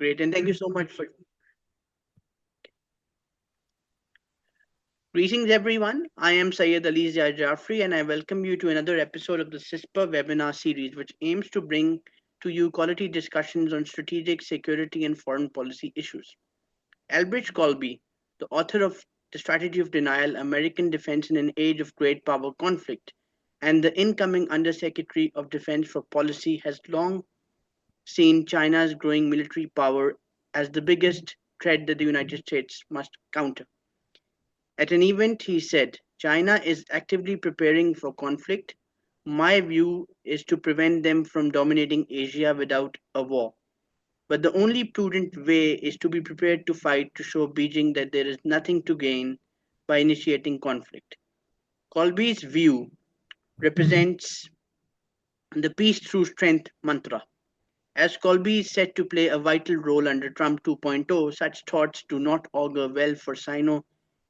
Great. And thank you so much for greetings, everyone. I am Syed Ali Zia Jafri, and I welcome you to another episode of the CISPR webinar series, which aims to bring to you quality discussions on strategic security and foreign policy issues. Elbridge Colby, the author of The Strategy of Denial, American Defense in an Age of Great Power Conflict, and the incoming Undersecretary of Defense for Policy, has long seen China's growing military power as the biggest threat that the United States must counter. At an event, he said, China is actively preparing for conflict. My view is to prevent them from dominating Asia without a war. But the only prudent way is to be prepared to fight to show Beijing that there is nothing to gain by initiating conflict. Colby's view represents the peace through strength mantra. As Colby is set to play a vital role under Trump 2.0, such thoughts do not augur well for Sino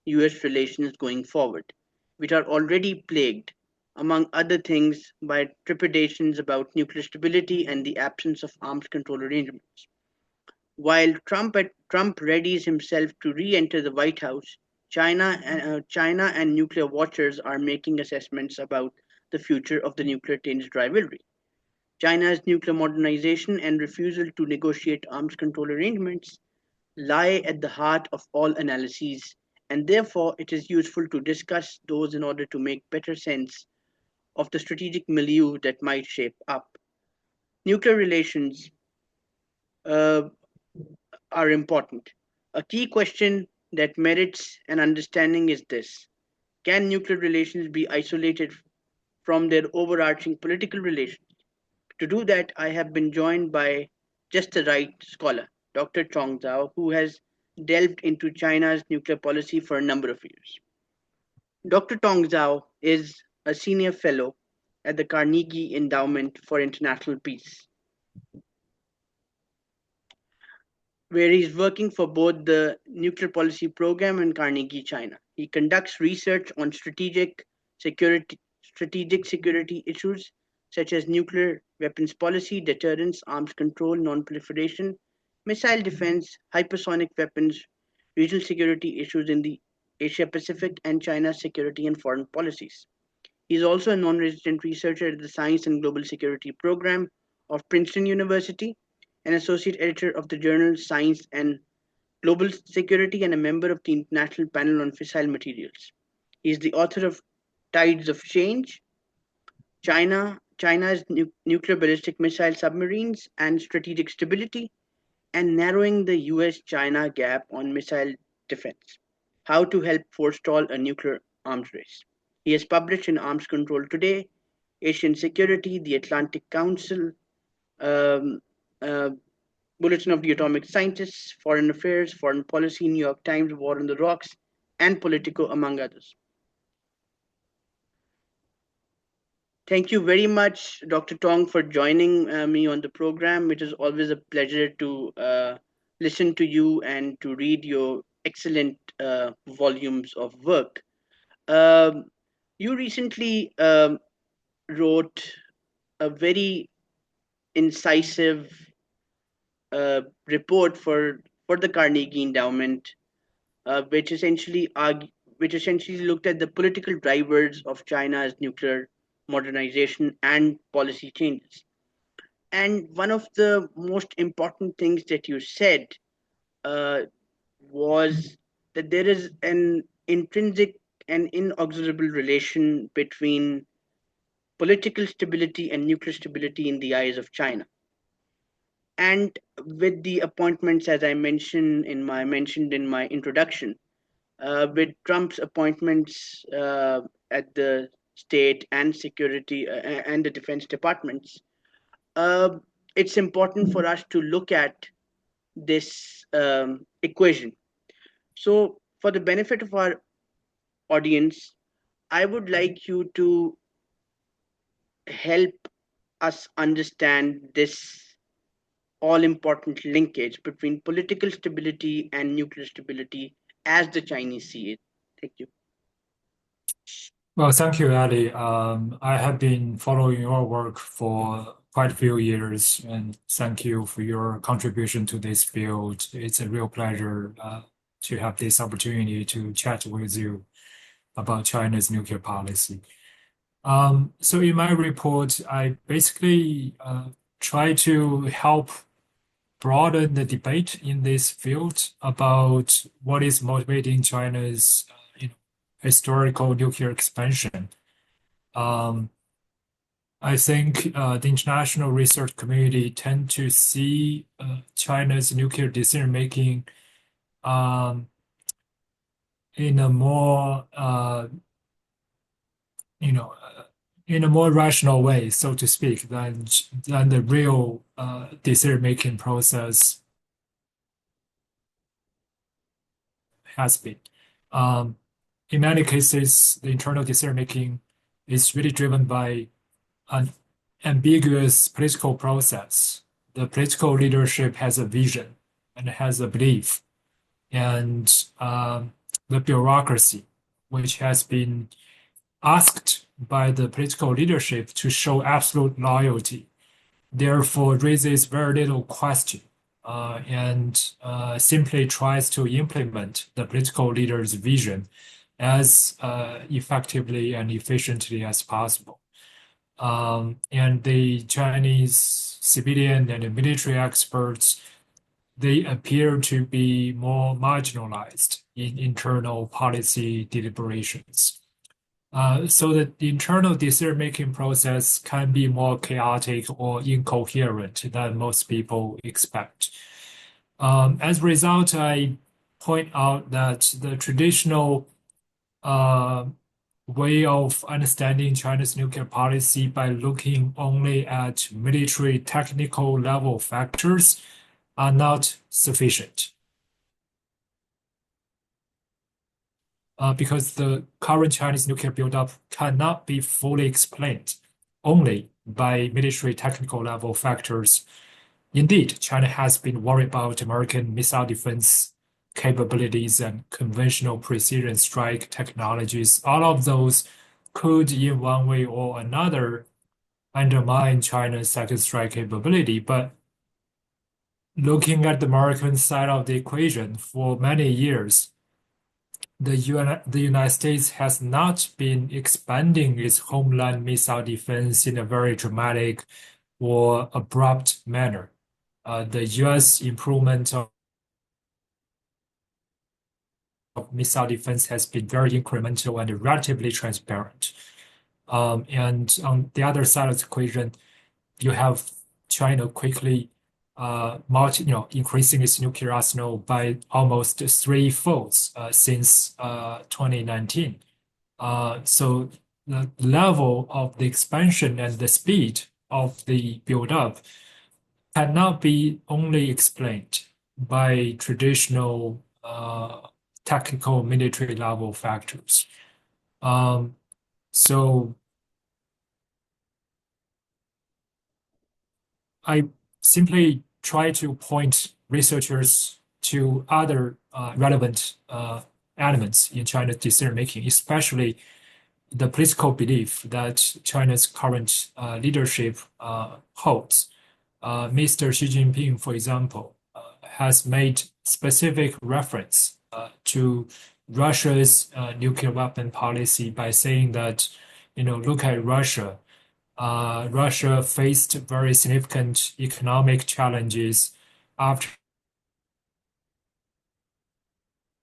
US relations going forward, which are already plagued, among other things, by trepidations about nuclear stability and the absence of arms control arrangements. While Trump readies himself to re-enter the White House, China and nuclear watchers are making assessments about the future of the nuclear tense rivalry. China's nuclear modernization and refusal to negotiate arms control arrangements lie at the heart of all analyses, and therefore it is useful to discuss those in order to make better sense of the strategic milieu that might shape up. Nuclear relations uh, are important. A key question that merits an understanding is this: can nuclear relations be isolated from their overarching political relations? To do that, I have been joined by just the right scholar, Dr. Tong Zhao, who has delved into China's nuclear policy for a number of years. Dr. Tong Zhao is a senior fellow at the Carnegie Endowment for International Peace, where he's working for both the Nuclear Policy Program and Carnegie China. He conducts research on strategic security issues such as nuclear weapons policy, deterrence, arms control, nonproliferation, missile defense, hypersonic weapons, regional security issues in the Asia Pacific, and China's security and foreign policies. He is also a non-resident researcher at the Science and Global Security Program of Princeton University, an associate editor of the journal Science and Global Security, and a member of the International Panel on Fissile Materials. He is the author of Tides of Change, China's nuclear ballistic missile submarines and strategic stability, and narrowing the U.S. China gap on missile defense. How to help forestall a nuclear arms race. He has published in Arms Control Today, Asian Security, the Atlantic Council, um, uh, Bulletin of the Atomic Scientists, Foreign Affairs, Foreign Policy, New York Times, War on the Rocks, and Politico, among others. Thank you very much, Dr. Tong, for joining me on the program. It is always a pleasure to listen to you and to read your excellent volumes of work. Um, you recently wrote a very incisive report for the Carnegie Endowment, which which essentially looked at the political drivers of China's nuclear modernization and policy changes. And one of the most important things that you said uh, was that there is an intrinsic and inexorable relation between political stability and nuclear stability in the eyes of China. And with the appointments, as I mentioned in my introduction, with Trump's appointments at the state and security and the defense departments, uh, it's important for us to look at this equation. So, for the benefit of our audience, I would like you to help us understand this all important linkage between political stability and nuclear stability as the Chinese see it. Thank you. Well, thank you, Ali. I have been following your work for quite a few years, and thank you for your contribution to this field. It's a real pleasure to have this opportunity to chat with you about China's nuclear policy. So in my report, I basically try to help broaden the debate in this field about what is motivating China's historical nuclear expansion. I think the international research community tend to see China's nuclear decision making um, in a more you know in a more rational way, so to speak, than the real decision making process has been. Um, in many cases, the internal decision making is really driven by an ambiguous political process. The political leadership has a vision and has a belief, and the bureaucracy, which has been asked by the political leadership to show absolute loyalty, therefore raises very little question and simply tries to implement the political leader's vision as effectively and efficiently as possible. And the Chinese civilian and military experts, they appear to be more marginalized in internal policy deliberations. So that the internal decision-making process can be more chaotic or incoherent than most people expect. As a result, I point out that the traditional way of understanding China's nuclear policy by looking only at military technical level factors are not sufficient. Because the current Chinese nuclear buildup cannot be fully explained only by military technical level factors. Indeed, China has been worried about American missile defense capabilities and conventional precision strike technologies. All of those could, in one way or another, undermine China's second strike capability. But looking at the American side of the equation, for many years, the United States has not been expanding its homeland missile defense in a very dramatic or abrupt manner. The U.S. improvement of missile defense has been very incremental and relatively transparent. And on the other side of the equation, you have China quickly increasing its nuclear arsenal by almost threefold since 2019. So the level of the expansion and the speed of the build-up cannot be only explained by traditional technical military level factors. So I simply try to point researchers to other relevant elements in China's decision making, especially the political belief that China's current leadership holds. Mr. Xi Jinping, for example, has made specific reference to Russia's nuclear weapon policy by saying that, look at Russia. Russia faced very significant economic challenges after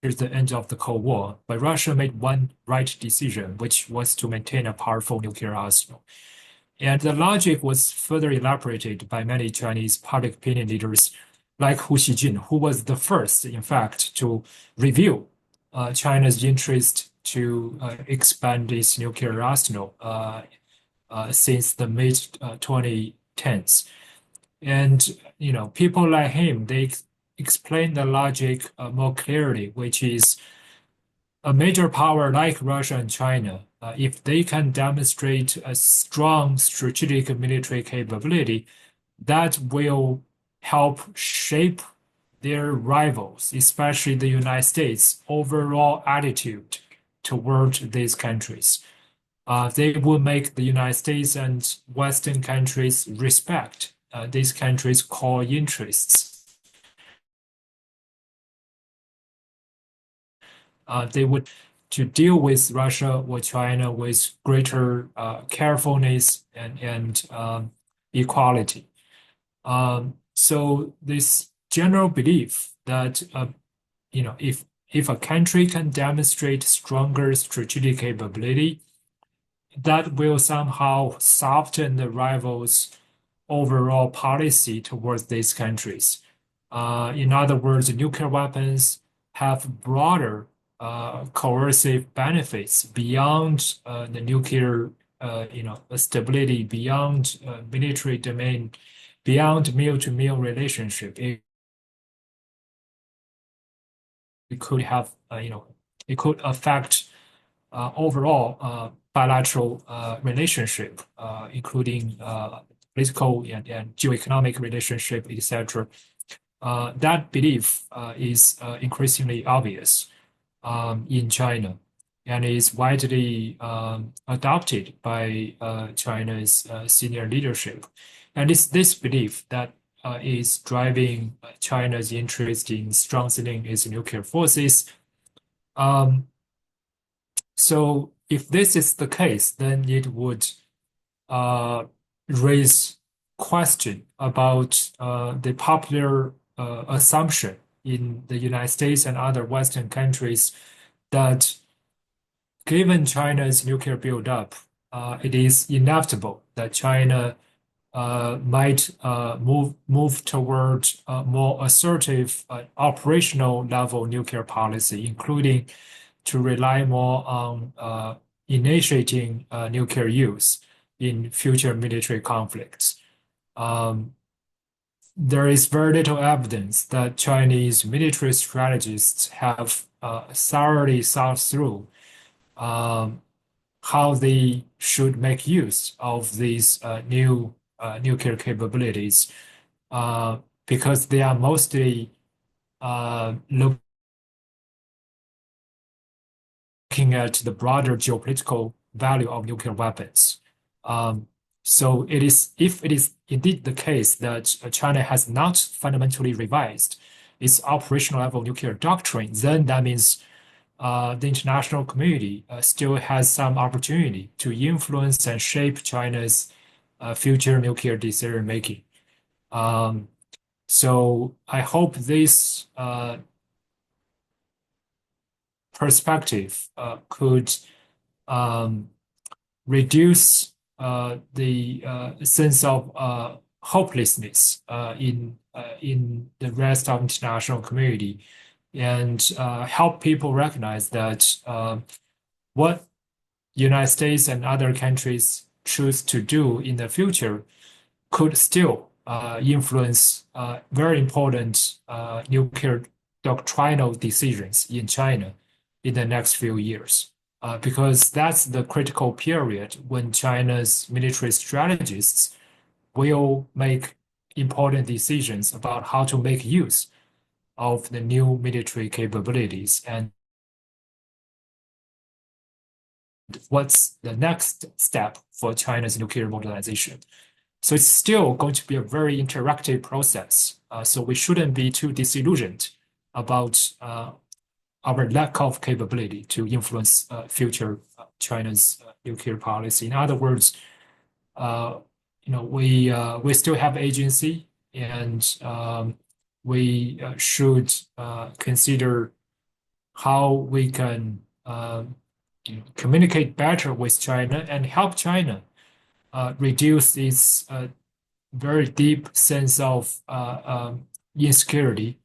the end of the Cold War, but Russia made one right decision, which was to maintain a powerful nuclear arsenal. And the logic was further elaborated by many Chinese public opinion leaders like Hu Xijin, who was the first, in fact, to reveal China's interest to expand its nuclear arsenal since the mid 2010s. And people like him, they explain the logic more clearly, which is a major power like Russia and China, if they can demonstrate a strong strategic military capability, that will help shape their rivals, especially the United States' overall attitude toward these countries. they would make the United States and Western countries respect these countries' core interests. They would to deal with Russia or China with greater carefulness and equality. So this general belief that if a country can demonstrate stronger strategic capability, that will somehow soften the rivals' overall policy towards these countries. In other words, nuclear weapons have broader coercive benefits beyond the nuclear, stability, beyond military domain, beyond meal-to-meal relationship. It could have, it could affect overall bilateral relationship, including political and geoeconomic relationship, etc. That belief is increasingly obvious in China and is widely adopted by China's senior leadership. And it's this belief that is driving China's interest in strengthening its nuclear forces. So if this is the case, then it would raise question about the popular assumption in the United States and other Western countries that given China's nuclear buildup, it is inevitable that China might move toward a more assertive operational level nuclear policy, including to rely more on initiating nuclear use in future military conflicts. There is very little evidence that Chinese military strategists have thoroughly thought through how they should make use of these new nuclear capabilities because they are mostly looking at the broader geopolitical value of nuclear weapons. So if it is indeed the case that China has not fundamentally revised its operational level nuclear doctrine, then that means the international community still has some opportunity to influence and shape China's future nuclear decision making. So I hope this perspective could reduce the sense of hopelessness in the rest of international community and help people recognize that what United States and other countries choose to do in the future could still influence very important nuclear doctrinal decisions in China in the next few years. Because that's the critical period when China's military strategists will make important decisions about how to make use of the new military capabilities and what's the next step for China's nuclear modernization. So it's still going to be a very interactive process. So we shouldn't be too disillusioned about our lack of capability to influence future China's nuclear policy. In other words, we still have agency, and we should consider how we can communicate better with China and help China reduce its very deep sense of insecurity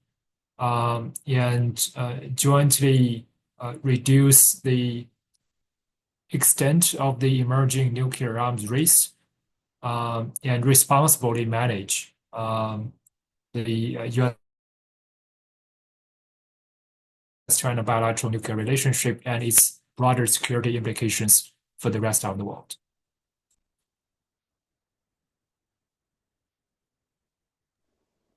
and jointly reduce the extent of the emerging nuclear arms race and responsibly manage the U.S.-China bilateral nuclear relationship and its broader security implications for the rest of the world.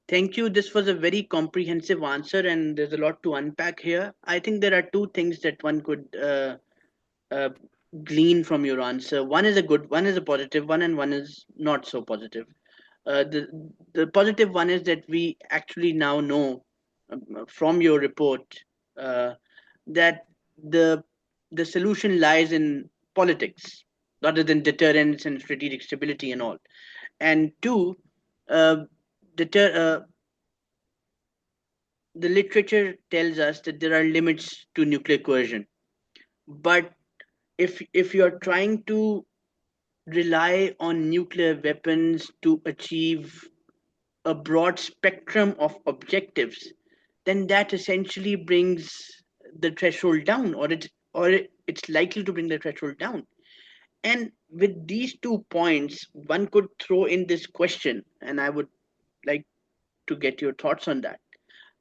Thank you. This was a very comprehensive answer, and there's a lot to unpack here. I think there are two things that one could uh, glean from your answer. One is a good, one is a positive one, and one is not so positive. The positive one is that we actually now know from your report uh, that the the solution lies in politics rather than deterrence and strategic stability and all. And two, uh, deter, the literature tells us that there are limits to nuclear coercion. But if you're trying to rely on nuclear weapons to achieve a broad spectrum of objectives, then that essentially brings the threshold down, it's likely to bring the threshold down. And with these 2 points, one could throw in this question, and I would like to get your thoughts on that.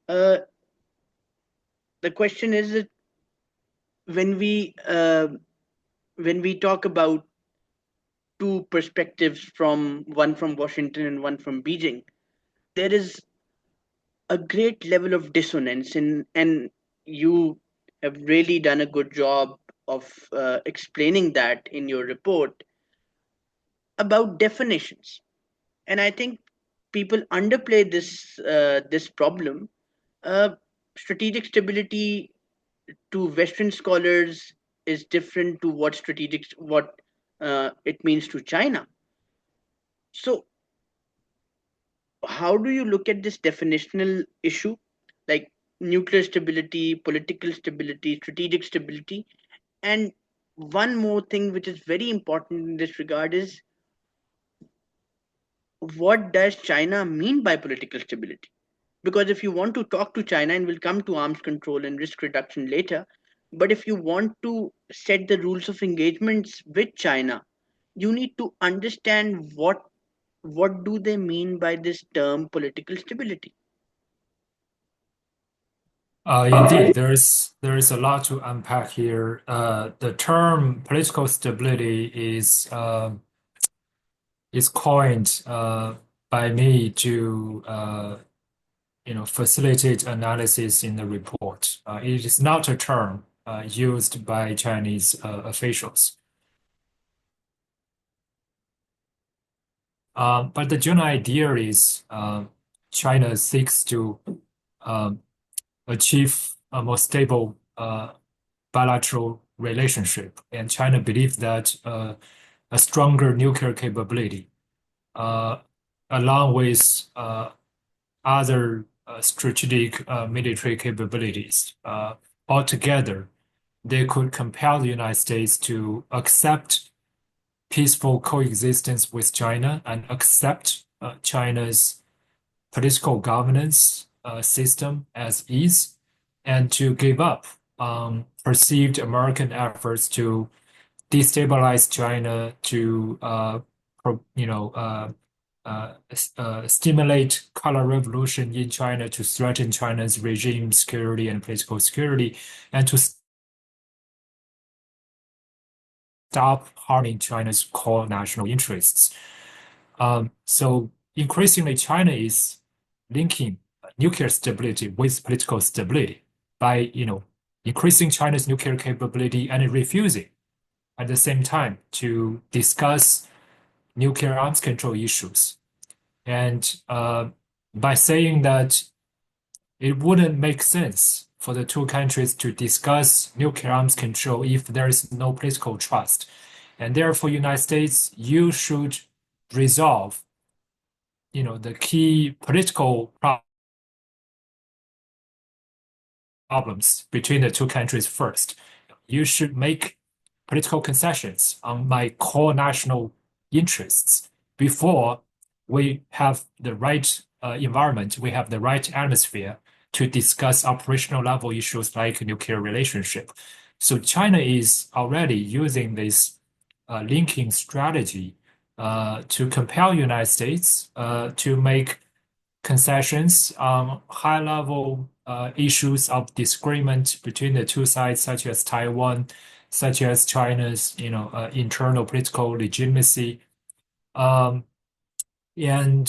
Uh, the question is that when we uh, when we talk about two perspectives, from one from Washington and one from Beijing, there is a great level of dissonance in, and you have really done a good job of explaining that in your report about definitions. And I think people underplay this problem. uh, Strategic stability to Western scholars is different to what it means to China. So how do you look at this definitional issue, like nuclear stability, political stability, strategic stability? And one more thing which is very important in this regard is, what does China mean by political stability? Because if you want to talk to China, and we'll come to arms control and risk reduction later, but if you want to set the rules of engagements with China, you need to understand what do they mean by this term political stability. Indeed, there is a lot to unpack here. The term political stability is coined by me to facilitate analysis in the report. It is not a term used by Chinese officials. But the general idea is China seeks to um, achieve a more stable bilateral relationship, and China believes that a stronger nuclear capability, uh, along with other strategic military capabilities, altogether, they could compel the United States to accept peaceful coexistence with China and accept China's political governance system as is, and to give up perceived American efforts to destabilize China, to stimulate color revolution in China, to threaten China's regime security and political security, and to stop harming China's core national interests. So increasingly, China is linking nuclear stability with political stability by, increasing China's nuclear capability and refusing at the same time to discuss nuclear arms control issues. And by saying that it wouldn't make sense for the two countries to discuss nuclear arms control if there is no political trust. And therefore, United States, you should resolve, the key political problems between the two countries first. You should make political concessions on my core national interests before we have the right environment, we have the right atmosphere to discuss operational level issues like nuclear relationship. So China is already using this linking strategy to compel United States to make concessions on high-level issues of disagreement between the two sides, such as Taiwan, such as China's, internal political legitimacy, um, and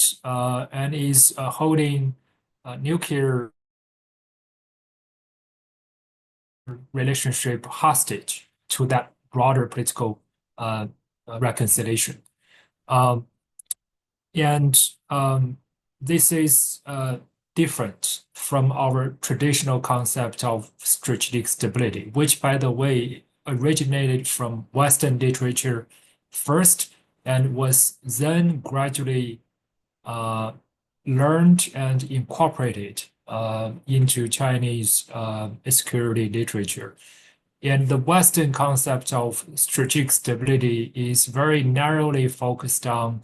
is holding nuclear relationship hostage to that broader political reconciliation. Um, and this is different from our traditional concept of strategic stability, which, by the way, originated from Western literature first and was then gradually learned and incorporated into Chinese security literature. And the Western concept of strategic stability is very narrowly focused on,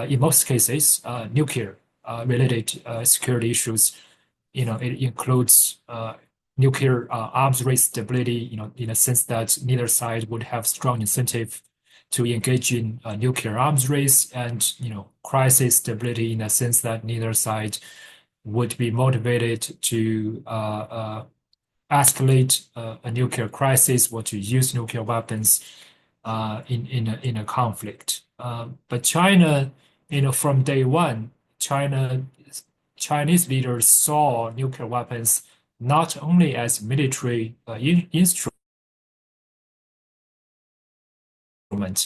in most cases, nuclear related security issues. It includes nuclear arms race stability, in a sense that neither side would have strong incentive to engage in a nuclear arms race, and crisis stability in a sense that neither side would be motivated to escalate a nuclear crisis or to use nuclear weapons in a conflict. But China, from day one, Chinese leaders saw nuclear weapons not only as military instrument,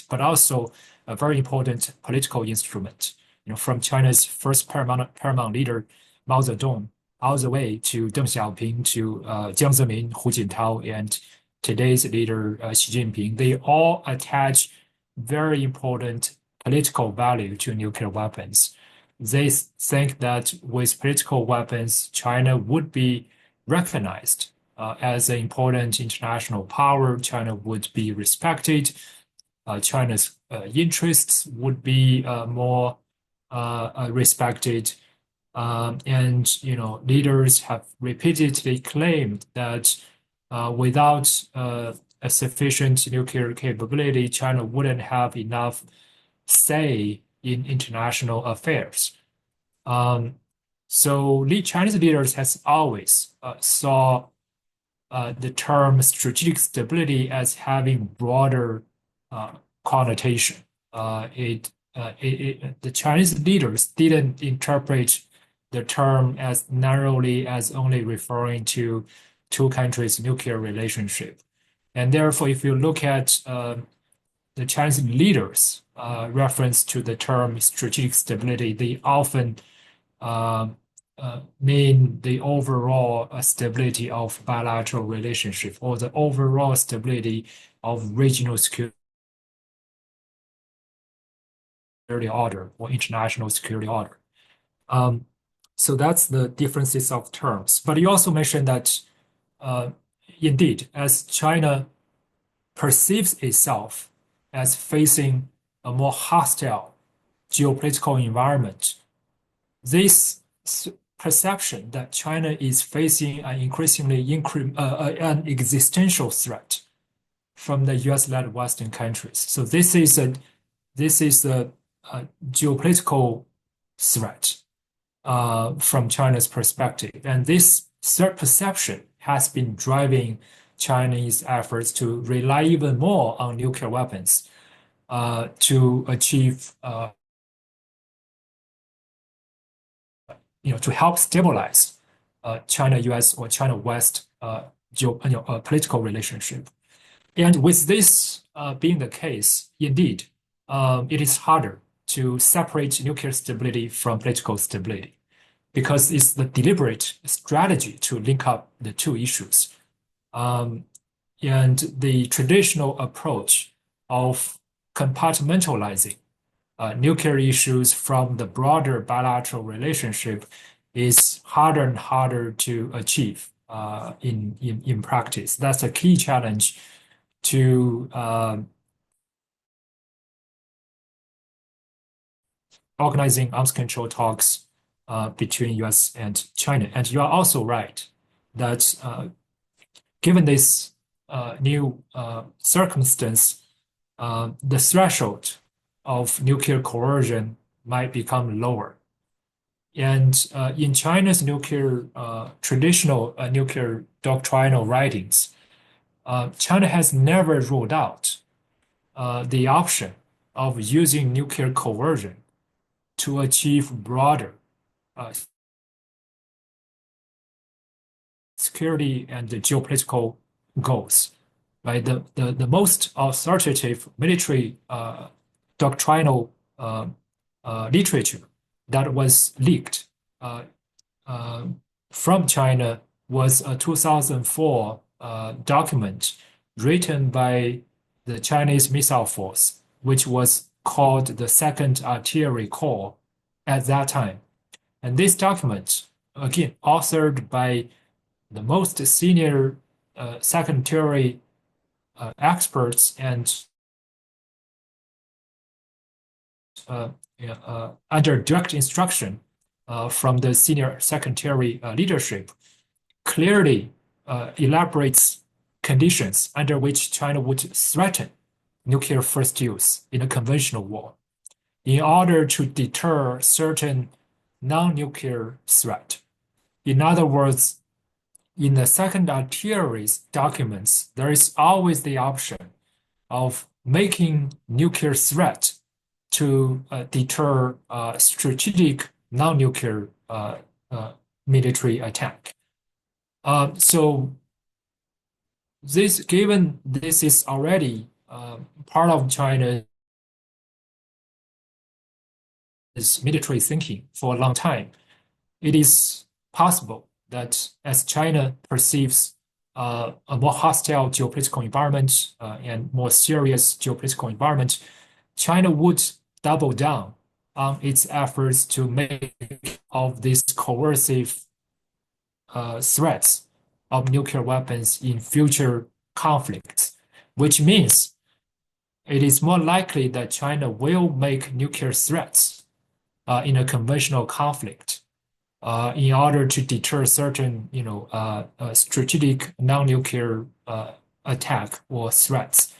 but also a very important political instrument. From China's first paramount leader Mao Zedong all the way to Deng Xiaoping, to Jiang Zemin, Hu Jintao, and today's leader Xi Jinping, they all attach very important political value to nuclear weapons. They think that with political weapons, China would be recognized as an important international power. China would be respected. China's interests would be more respected. And leaders have repeatedly claimed that without a sufficient nuclear capability, China wouldn't have enough say in international affairs. So Chinese leaders has always saw the term strategic stability as having broader connotation. The Chinese leaders didn't interpret the term as narrowly as only referring to two countries' nuclear relationship. And therefore, if you look at the Chinese leaders' reference to the term strategic stability, they often mean the overall stability of bilateral relationship or the overall stability of regional security order or international security order. So that's the differences of terms. But you also mentioned that indeed, as China perceives itself as facing a more hostile geopolitical environment, this perception that China is facing an increasingly an existential threat from the U.S.-led Western countries. So this is a geopolitical threat from China's perspective, and this threat perception has been driving Chinese efforts to rely even more on nuclear weapons to achieve, to help stabilize China-U.S. or China-West political relationship. And with this being the case, indeed, it is harder to separate nuclear stability from political stability, because it's the deliberate strategy to link up the two issues. And the traditional approach of compartmentalizing nuclear issues from the broader bilateral relationship is harder and harder to achieve in practice. That's a key challenge to organizing arms control talks between US and China. And you are also right that given this new circumstance, the threshold of nuclear coercion might become lower. And in China's traditional nuclear doctrinal writings, China has never ruled out the option of using nuclear coercion to achieve broader security and the geopolitical goals. Right? The most authoritative military doctrinal literature that was leaked from China was a 2004 document written by the Chinese Missile Force, which was called the Second Artillery Corps at that time. And this document, again, authored by the most senior secondary experts and under direct instruction from the senior secondary leadership, clearly elaborates conditions under which China would threaten nuclear first use in a conventional war in order to deter certain non-nuclear threat. In other words, in the second artillery's documents, there is always the option of making nuclear threat to deter strategic non-nuclear military attack. So given this is already part of China's military thinking for a long time, it is possible that as China perceives a more hostile geopolitical environment and more serious geopolitical environment, China would double down on its efforts to make of these coercive threats of nuclear weapons in future conflicts, which means it is more likely that China will make nuclear threats in a conventional conflict in order to deter certain, strategic non-nuclear attack or threats.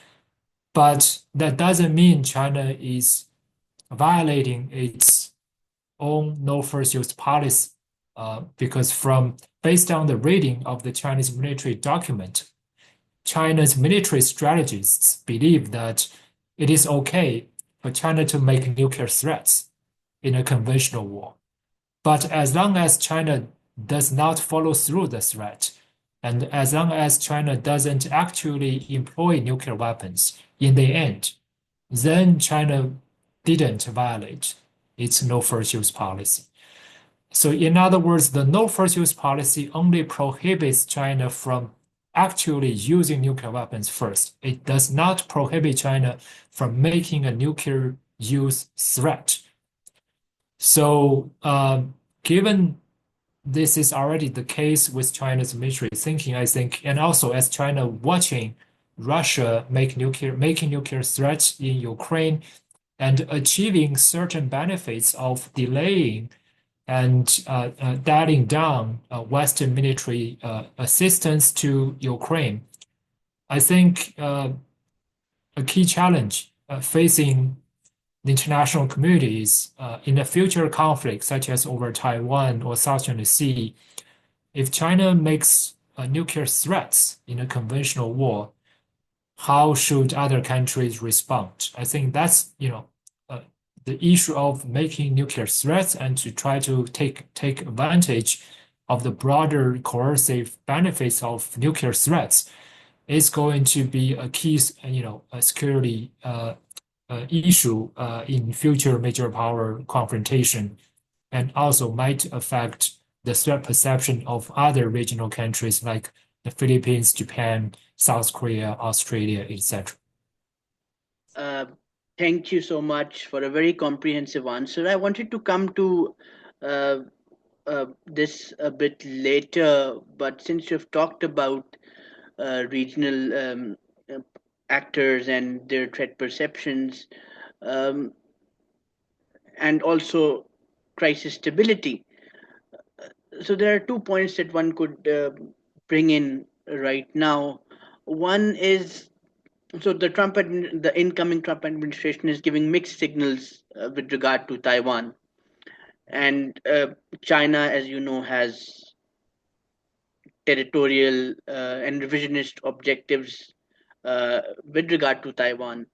But that doesn't mean China is violating its own no first use policy, because based on the reading of the Chinese military document, China's military strategists believe that it is okay for China to make nuclear threats in a conventional war. But as long as China does not follow through the threat, and as long as China doesn't actually employ nuclear weapons in the end, then China didn't violate its no first use policy. So in other words, the no first use policy only prohibits China from actually using nuclear weapons first. It does not prohibit China from making a nuclear use threat. So given this is already the case with China's military thinking, I think, and also as China watching Russia making nuclear threats in Ukraine and achieving certain benefits of delaying and dialing down Western military assistance to Ukraine, I think a key challenge facing the international communities in a future conflict, such as over Taiwan or South China Sea, if China makes nuclear threats in a conventional war, how should other countries respond? I think that's the issue of making nuclear threats and to try to take advantage of the broader coercive benefits of nuclear threats is going to be a key, a security issue in future major power confrontation, and also might affect the threat perception of other regional countries like the Philippines, Japan, South Korea, Australia, etc. Thank you so much for a very comprehensive answer. I wanted to come to uh, this a bit later, but since you've talked about regional uh, actors and their threat perceptions, um, and also crisis stability, so there are 2 points that one could bring in right now. One is, so the incoming Trump administration is giving mixed signals with regard to Taiwan, and China, as you know, has territorial and revisionist objectives with regard to Taiwan,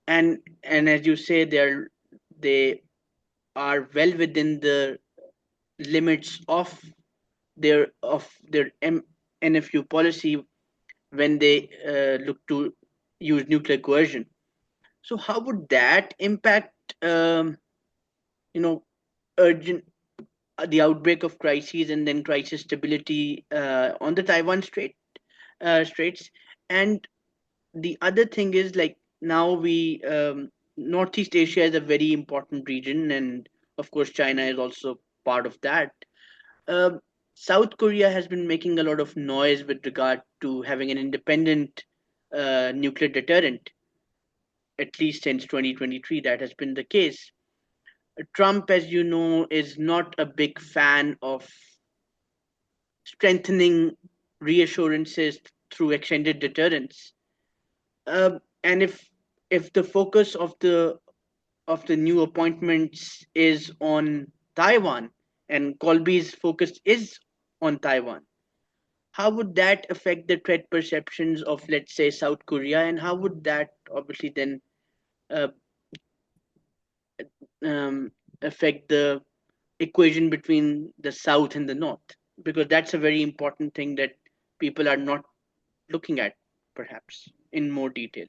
and as you say, they are well within the limits of their NFU policy when they look to use nuclear coercion. So how would that impact, you know, urgent the outbreak of crises and then crisis stability on the Taiwan Straits? And the other thing is, like, now we Northeast Asia is a very important region, and of course China is also part of that. Um South Korea has been making a lot of noise with regard to having an independent nuclear deterrent, at least since 2023. That has been the case. Trump, as you know, is not a big fan of strengthening reassurances through extended deterrence. And if the focus of the new appointments is on Taiwan, and Colby's focus is on Taiwan, how would that affect the threat perceptions of, let's say, South Korea, and how would that obviously then uh, um, affect the equation between the South and the North? Because that's a very important thing that people are not looking at, perhaps, in more detail.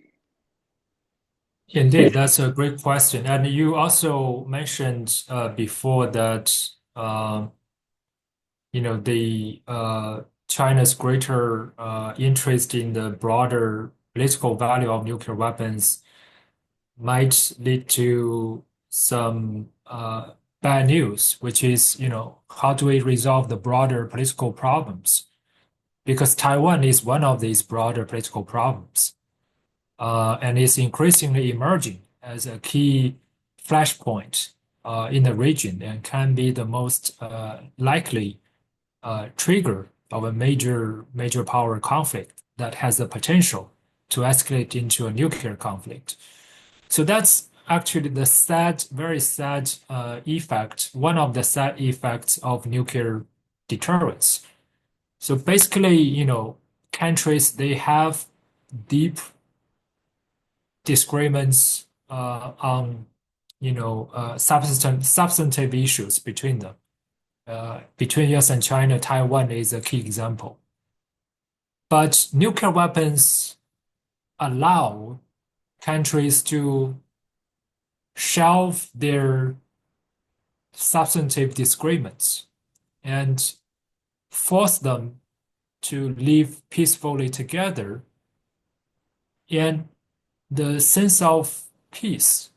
Indeed, that's a great question. And you also mentioned before that the China's greater interest in the broader political value of nuclear weapons might lead to some bad news, which is, how do we resolve the broader political problems? Because Taiwan is one of these broader political problems, and is increasingly emerging as a key flashpoint in the region and can be the most likely trigger of a major power conflict that has the potential to escalate into a nuclear conflict. So that's actually the very sad effect, one of the sad effects of nuclear deterrence. So basically, countries, they have deep disagreements on, substantive issues between them. Between US and China, Taiwan is a key example. But nuclear weapons allow countries to shelve their substantive disagreements and force them to live peacefully together. And the sense of peace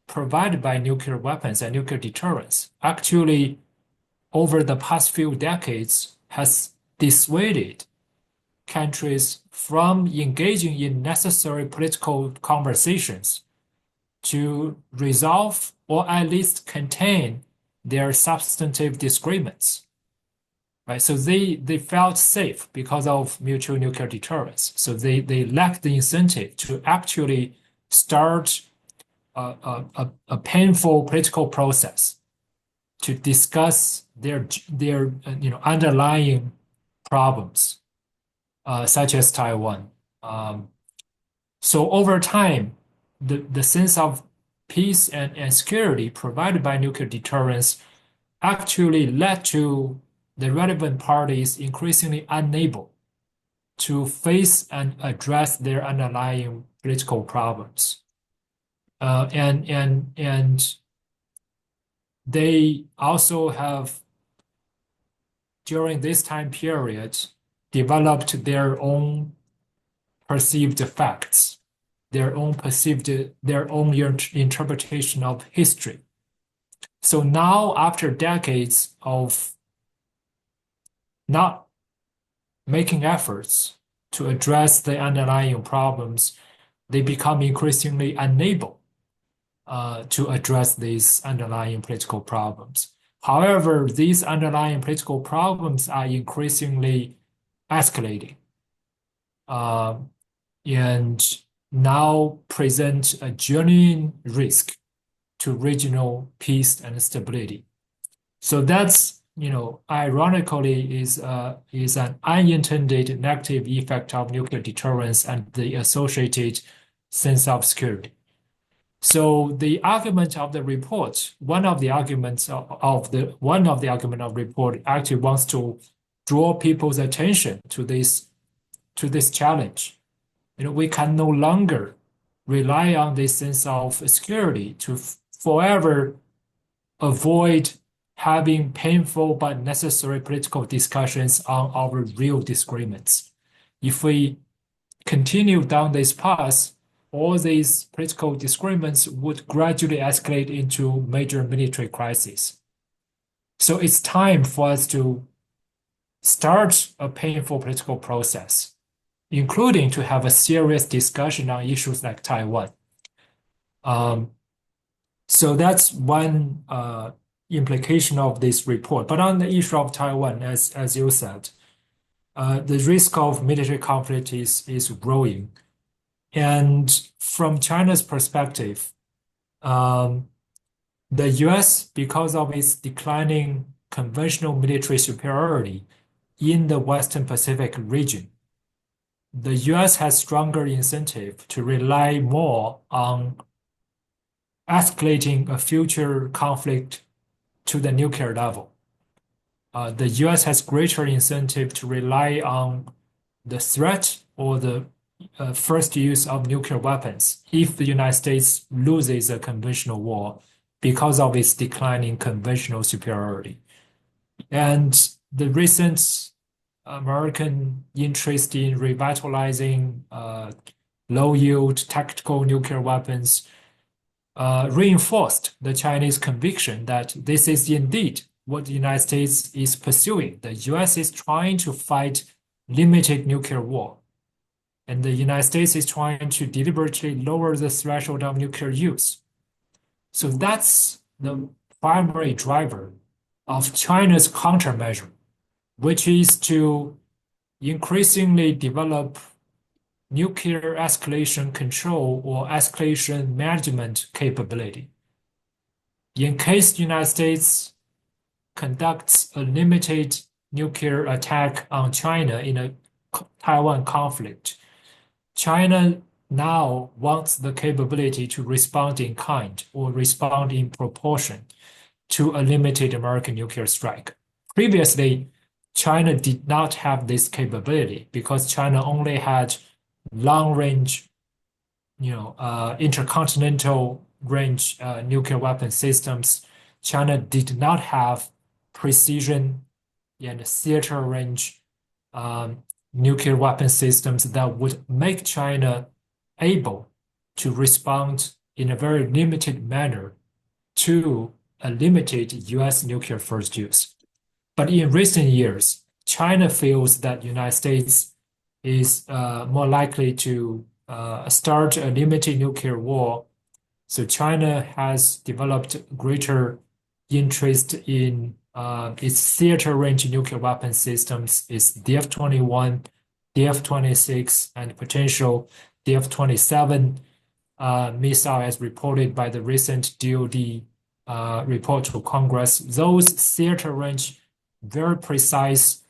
provided by nuclear weapons and nuclear deterrence actually, over the past few decades, has dissuaded countries from engaging in necessary political conversations to resolve or at least contain their substantive disagreements. Right? So they felt safe because of mutual nuclear deterrence. So they lacked the incentive to actually start a painful political process to discuss their underlying problems, such as Taiwan. So over time, the sense of peace and security provided by nuclear deterrence actually led to the relevant parties increasingly unable to face and address their underlying political problems. And they also have, during this time period, developed their own perceived facts, their own interpretation of history. So now, after decades of not making efforts to address the underlying problems, they become increasingly unable to address these underlying political problems. However, these underlying political problems are increasingly escalating, and now present a genuine risk to regional peace and stability. So that's, ironically, is an unintended negative effect of nuclear deterrence and the associated sense of security. So the argument of the report, one of the arguments of report actually wants to draw people's attention to this challenge. We can no longer rely on this sense of security to forever avoid having painful but necessary political discussions on our real disagreements. If we continue down this path, all these political disagreements would gradually escalate into major military crises. So it's time for us to start a painful political process, including to have a serious discussion on issues like Taiwan. So that's one implication of this report. But on the issue of Taiwan, as you said, the risk of military conflict is growing. And from China's perspective, the U.S., because of its declining conventional military superiority in the Western Pacific region, the U.S. has stronger incentive to rely more on escalating a future conflict to the nuclear level. The U.S. has greater incentive to rely on the threat or the first use of nuclear weapons if the United States loses a conventional war because of its declining conventional superiority. And the recent American interest in revitalizing low-yield tactical nuclear weapons reinforced the Chinese conviction that this is indeed what the United States is pursuing. The U.S. is trying to fight limited nuclear war, and the United States is trying to deliberately lower the threshold of nuclear use. So that's the primary driver of China's countermeasure, which is to increasingly develop nuclear escalation control or escalation management capability. In case the United States conducts a limited nuclear attack on China in a Taiwan conflict, China now wants the capability to respond in kind or respond in proportion to a limited American nuclear strike. Previously, China did not have this capability because China only had long-range, intercontinental range nuclear weapon systems. China did not have precision and theater range nuclear weapon systems that would make China able to respond in a very limited manner to a limited U.S. nuclear first use. But in recent years, China feels that the United States is more likely to start a limited nuclear war. So China has developed greater interest in its theater range nuclear weapon systems, its DF-21, DF-26, and potential DF-27 missile, as reported by the recent DoD report to Congress. Those theater range, very precise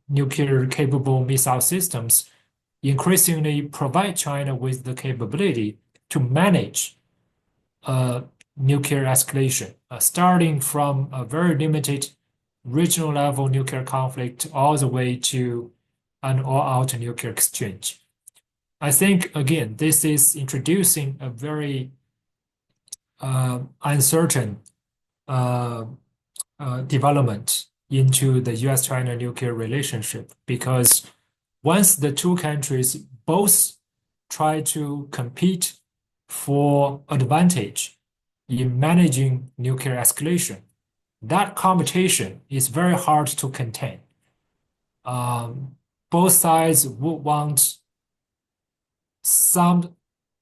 nuclear capable missile systems increasingly provide China with the capability to manage nuclear escalation, starting from a very limited regional level nuclear conflict all the way to an all-out nuclear exchange. I think, again, this is introducing a very uncertain development into the U.S. China nuclear relationship, because once the two countries both try to compete for advantage in managing nuclear escalation, that competition is very hard to contain. Both sides would want some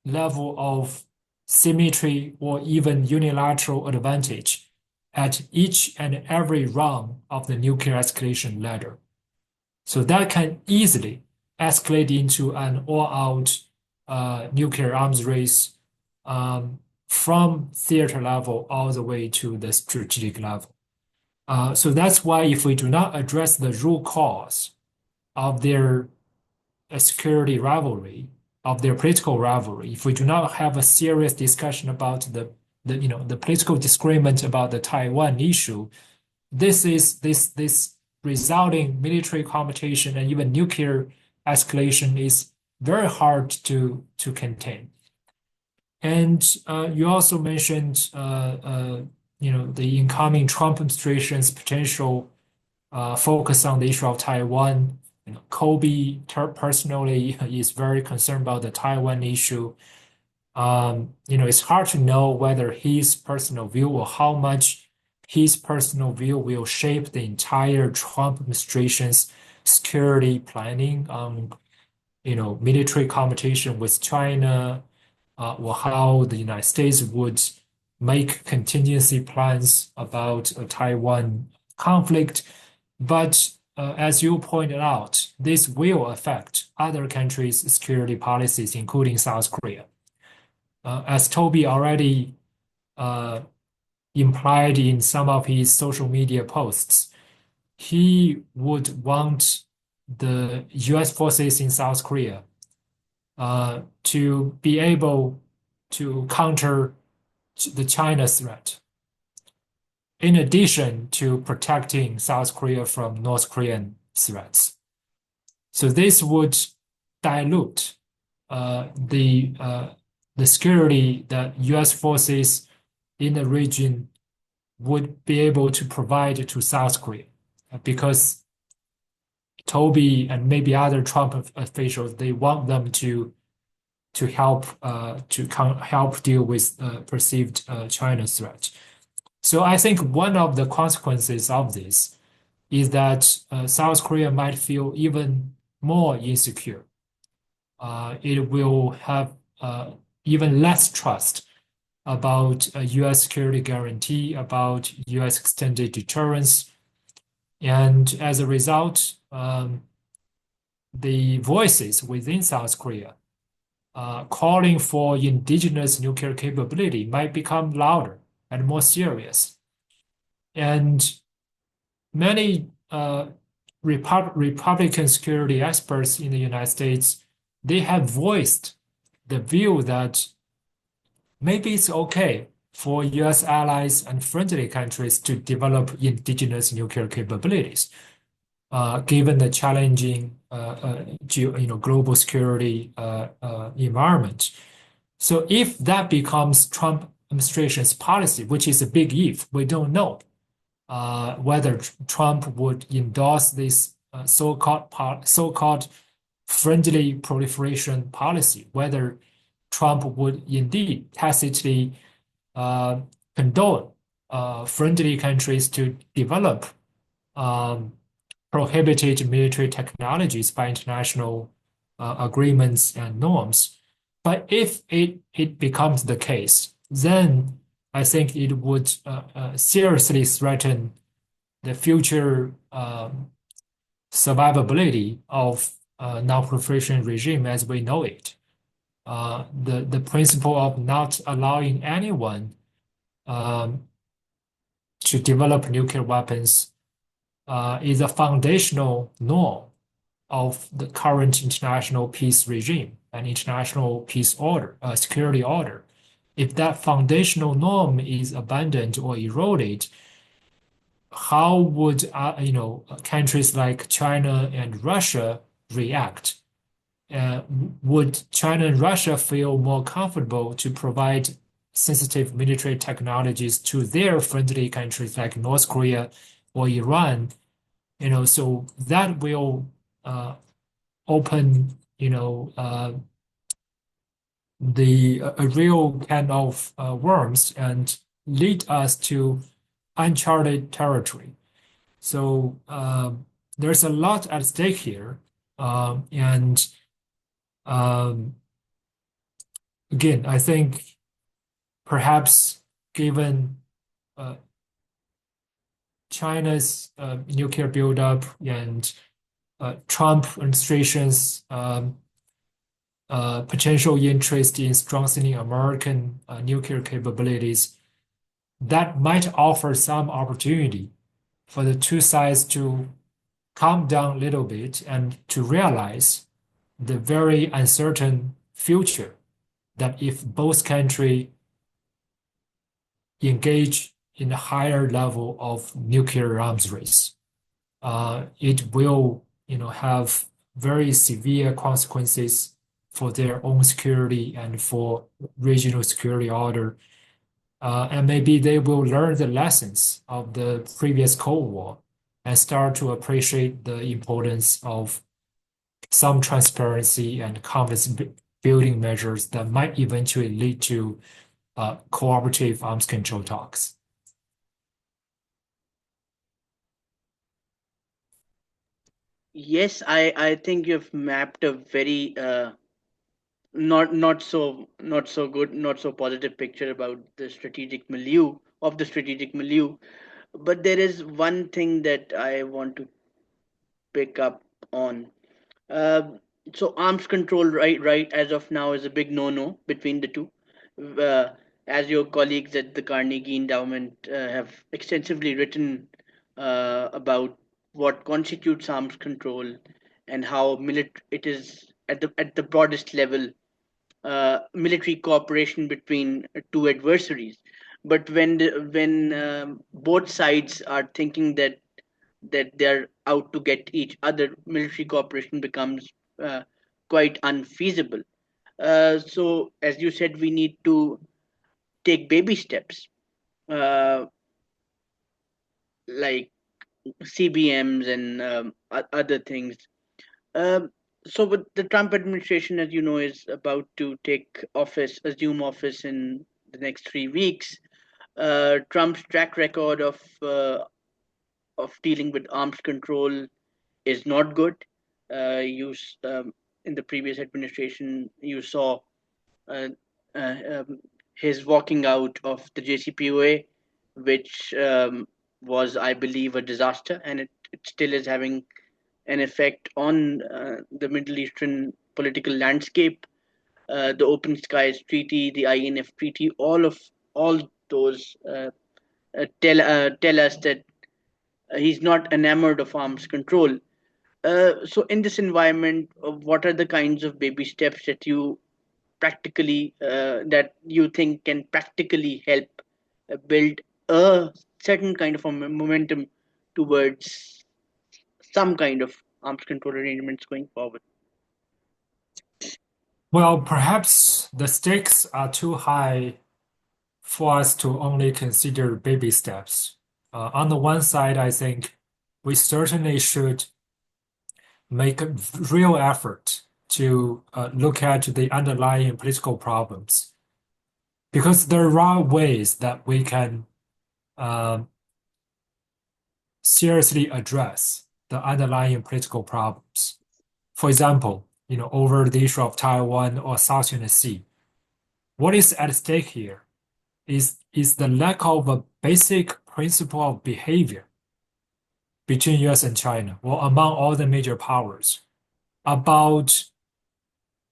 level of symmetry or even unilateral advantage at each and every rung of the nuclear escalation ladder. So that can easily escalate into an all-out nuclear arms race from theater level all the way to the strategic level. So that's why if we do not address the root cause of their security rivalry, of their political rivalry, if we do not have a serious discussion about the political disagreement about the Taiwan issue, this resulting military competition and even nuclear escalation is very hard to contain. And you also mentioned the incoming Trump administration's potential focus on the issue of Taiwan. Kobe personally is very concerned about the Taiwan issue. It's hard to know whether his personal view or how much his personal view will shape the entire Trump administration's security planning on, military competition with China, or how the United States would make contingency plans about a Taiwan conflict. But as you pointed out, this will affect other countries' security policies, including South Korea. As Toby already implied in some of his social media posts, he would want the U.S. forces in South Korea to be able to counter the China threat, in addition to protecting South Korea from North Korean threats. So this would dilute the security that U.S. forces in the region would be able to provide to South Korea, because Toby and maybe other Trump officials, they want them to help help deal with perceived China threat. So I think one of the consequences of this is that South Korea might feel even more insecure. It will have even less trust about a U.S. security guarantee, about U.S. extended deterrence. And as a result, the voices within South Korea calling for indigenous nuclear capability might become louder and more serious. And many Republican security experts in the United States, they have voiced the view that maybe it's okay for U.S. allies and friendly countries to develop indigenous nuclear capabilities, given the challenging global security environment. So if that becomes Trump administration's policy, which is a big if, we don't know whether Trump would endorse this so-called friendly proliferation policy, whether Trump would indeed tacitly condone friendly countries to develop prohibited military technologies by international agreements and norms. But if it becomes the case, then I think it would seriously threaten the future survivability of nonproliferation regime as we know it. The principle of not allowing anyone to develop nuclear weapons is a foundational norm of the current international peace regime and international peace order, security order. If that foundational norm is abandoned or eroded, how would countries like China and Russia react? Would China and Russia feel more comfortable to provide sensitive military technologies to their friendly countries like North Korea or Iran? So that will open, a real can of worms and lead us to uncharted territory. So there's a lot at stake here, and again, I think perhaps given China's nuclear buildup and Trump administration's potential interest in strengthening American nuclear capabilities, that might offer some opportunity for the two sides to calm down a little bit and to realize the very uncertain future that if both countries engage in a higher level of nuclear arms race. It will, have very severe consequences for their own security and for regional security order. And maybe they will learn the lessons of the previous Cold War and start to appreciate the importance of some transparency and confidence building measures that might eventually lead to cooperative arms control talks. Yes, I think you've mapped a very not so good, not so positive picture about the strategic milieu. But there is one thing that I want to pick up on. Uh, so arms control, right, as of now, is a big no-no between the two. Uh, as your colleagues at the Carnegie Endowment have extensively written about what constitutes arms control and how it is at the broadest level military cooperation between two adversaries. But when both sides are thinking that they're out to get each other, military cooperation becomes uh, quite unfeasible. So, as you said, we need to take baby steps, uh, like CBMs and other things. Um, so, with the Trump administration, as you know, is about to assume office in the next 3 weeks. Trump's track record of dealing with arms control is not good. In the previous administration, you saw uh, uh, um, his walking out of the JCPOA, which was, I believe, a disaster, and it still is having an effect on the Middle Eastern political landscape. The Open Skies Treaty, the INF Treaty, all those tell us that he's not enamored of arms control. So, in this environment, what are the kinds of baby steps that you think can practically help build a certain kind of a momentum towards some kind of arms control arrangements going forward? Well, perhaps the stakes are too high for us to only consider baby steps. On the one side, I think we certainly should make a real effort to look at the underlying political problems because there are ways that we can um, seriously address the underlying political problems. For example, over the issue of Taiwan or South China Sea, what is at stake here is the lack of a basic principle of behavior between US and China, or among all the major powers, about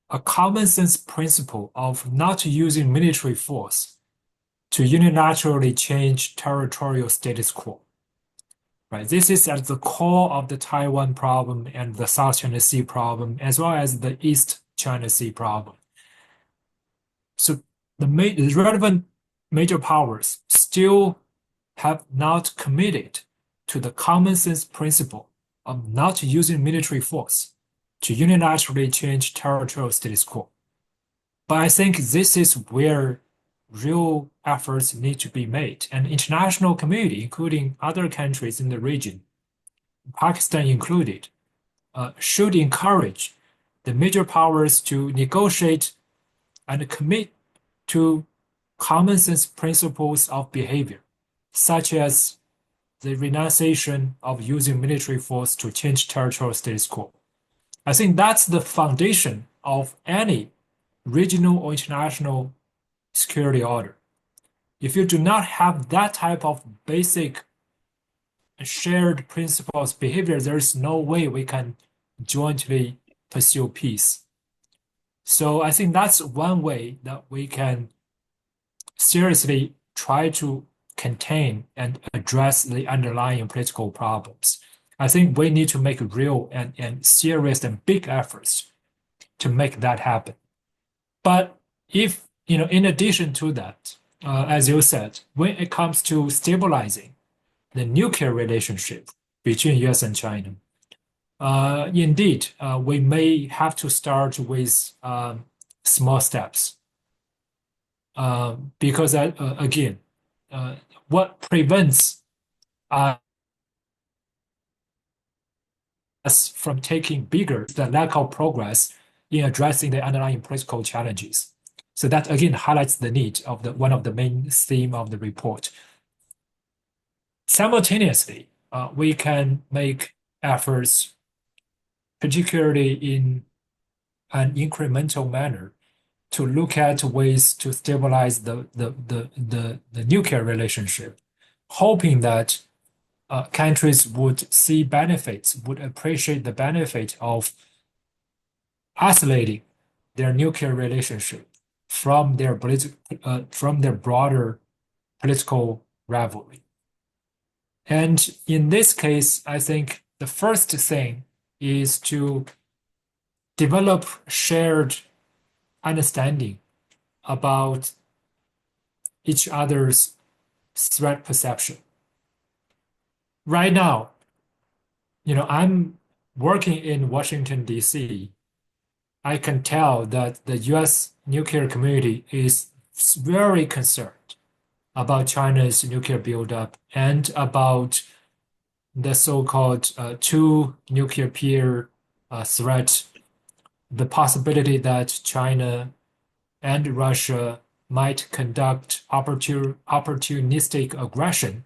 a common sense principle of not using military force to unilaterally change territorial status quo. Right? This is at the core of the Taiwan problem and the South China Sea problem, as well as the East China Sea problem. So the relevant major powers still have not committed to the common sense principle of not using military force to unilaterally change territorial status quo. But I think this is where real efforts need to be made, and the international community, including other countries in the region, Pakistan included, should encourage the major powers to negotiate and commit to common sense principles of behavior, such as the renunciation of using military force to change territorial status quo. I think that's the foundation of any regional or international security order. If you do not have that type of basic shared principles behavior, there is no way we can jointly pursue peace. So I think that's one way that we can seriously try to contain and address the underlying political problems. I think we need to make real and serious and big efforts to make that happen. But if, in addition to that, as you said, when it comes to stabilizing the nuclear relationship between US and China, indeed, we may have to start with small steps. Because again, what prevents us from taking bigger is the lack of progress in addressing the underlying political challenges. So that again highlights the need of one of the main theme of the report. Simultaneously, we can make efforts, particularly in an incremental manner, to look at ways to stabilize the nuclear relationship, hoping that countries would see benefits, would appreciate the benefit of isolating their nuclear relationship from their broader political rivalry. And in this case, I think the first thing is to develop shared understanding about each other's threat perception. Right now, I'm working in Washington, D.C. I can tell that the US nuclear community is very concerned about China's nuclear buildup and about the so-called two nuclear peer threat, the possibility that China and Russia might conduct opportunistic aggression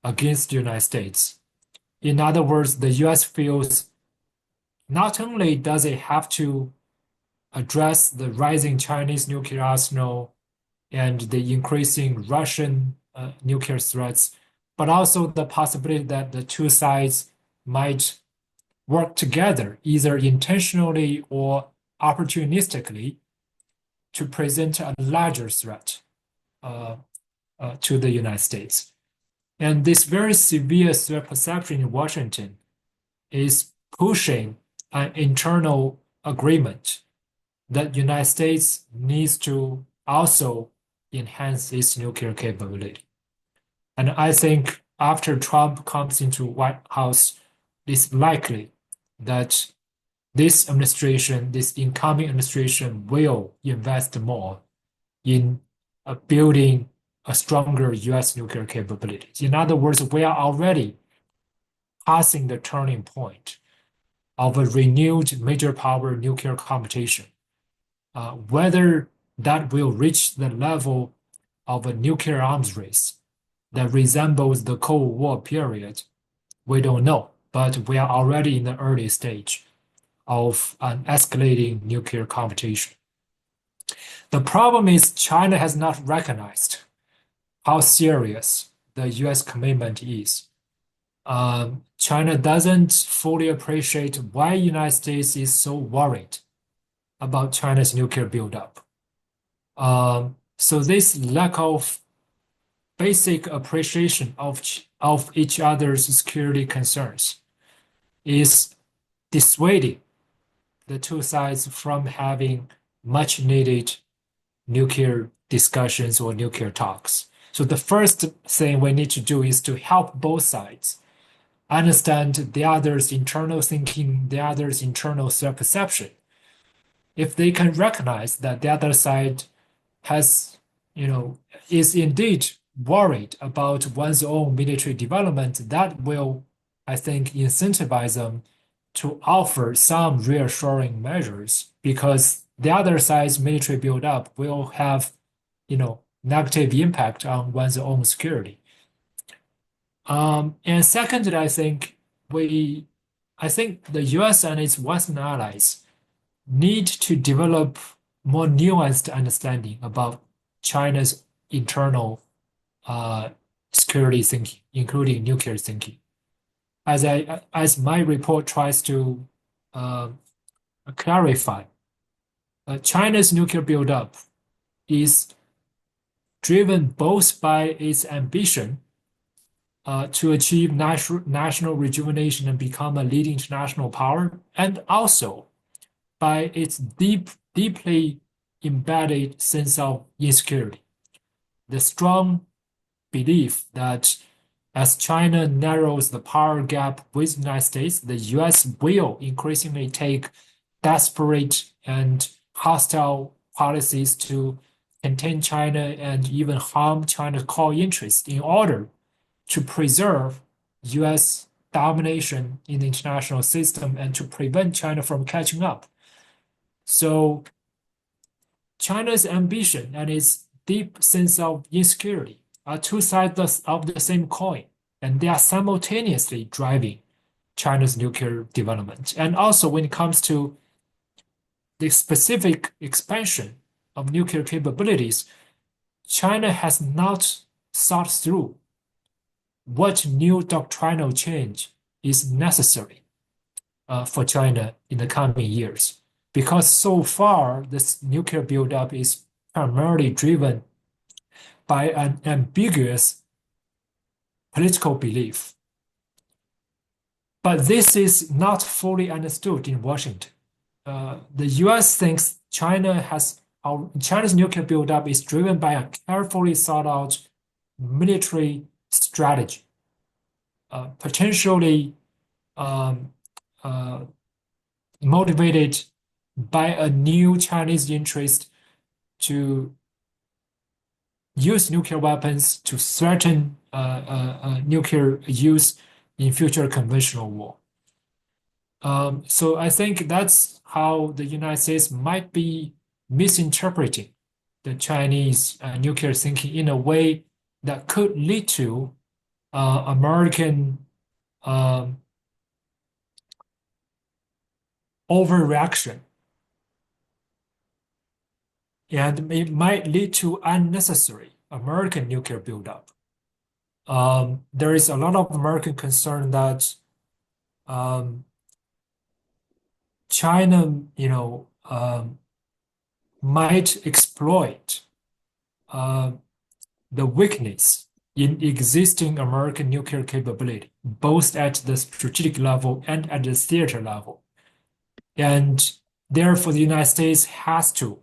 against the United States. In other words, the US feels not only does it have to address the rising Chinese nuclear arsenal and the increasing Russian nuclear threats, but also the possibility that the two sides might work together, either intentionally or opportunistically, to present a larger threat to the United States. And this very severe threat perception in Washington is pushing an internal agreement that the United States needs to also enhance its nuclear capability. And I think after Trump comes into White House, it's likely that this administration, this incoming administration, will invest more in building a stronger US nuclear capability. In other words, we are already passing the turning point of a renewed major power nuclear competition. Whether that will reach the level of a nuclear arms race that resembles the Cold War period, we don't know, but we are already in the early stage of an escalating nuclear competition. The problem is China has not recognized how serious the US commitment is. China doesn't fully appreciate why the United States is so worried about China's nuclear buildup. So this lack of basic appreciation of each other's security concerns is dissuading the two sides from having much needed nuclear discussions or nuclear talks. So the first thing we need to do is to help both sides understand the other's internal thinking, the other's internal self-perception. If they can recognize that the other side has, is indeed worried about one's own military development, that will, I think, incentivize them to offer some reassuring measures, because the other side's military buildup will have, negative impact on one's own security. And secondly, I think the US and its Western allies need to develop more nuanced understanding about China's internal security thinking, including nuclear thinking. As my report tries to clarify, China's nuclear buildup is driven both by its ambition to achieve national rejuvenation and become a leading international power, and also by its deeply embedded sense of insecurity. the strong belief that as China narrows the power gap with the United States, the US will increasingly take desperate and hostile policies to contain China and even harm China's core interests in order to preserve US domination in the international system and to prevent China from catching up. So China's ambition and its deep sense of insecurity are two sides of the same coin, and they are simultaneously driving China's nuclear development. And also, when it comes to the specific expansion of nuclear capabilities, China has not thought through what new doctrinal change is necessary for China in the coming years. Because so far, this nuclear buildup is primarily driven by an ambiguous political belief. But this is not fully understood in Washington. The US thinks China's nuclear buildup is driven by a carefully thought out military strategy, potentially motivated by a new Chinese interest to use nuclear weapons to threaten nuclear use in future conventional war. So I think that's how the United States might be misinterpreting the Chinese nuclear thinking in a way that could lead to American overreaction. And it might lead to unnecessary American nuclear buildup. There is a lot of American concern that China, might exploit the weakness in existing American nuclear capability, both at the strategic level and at the theater level. And therefore, the United States has to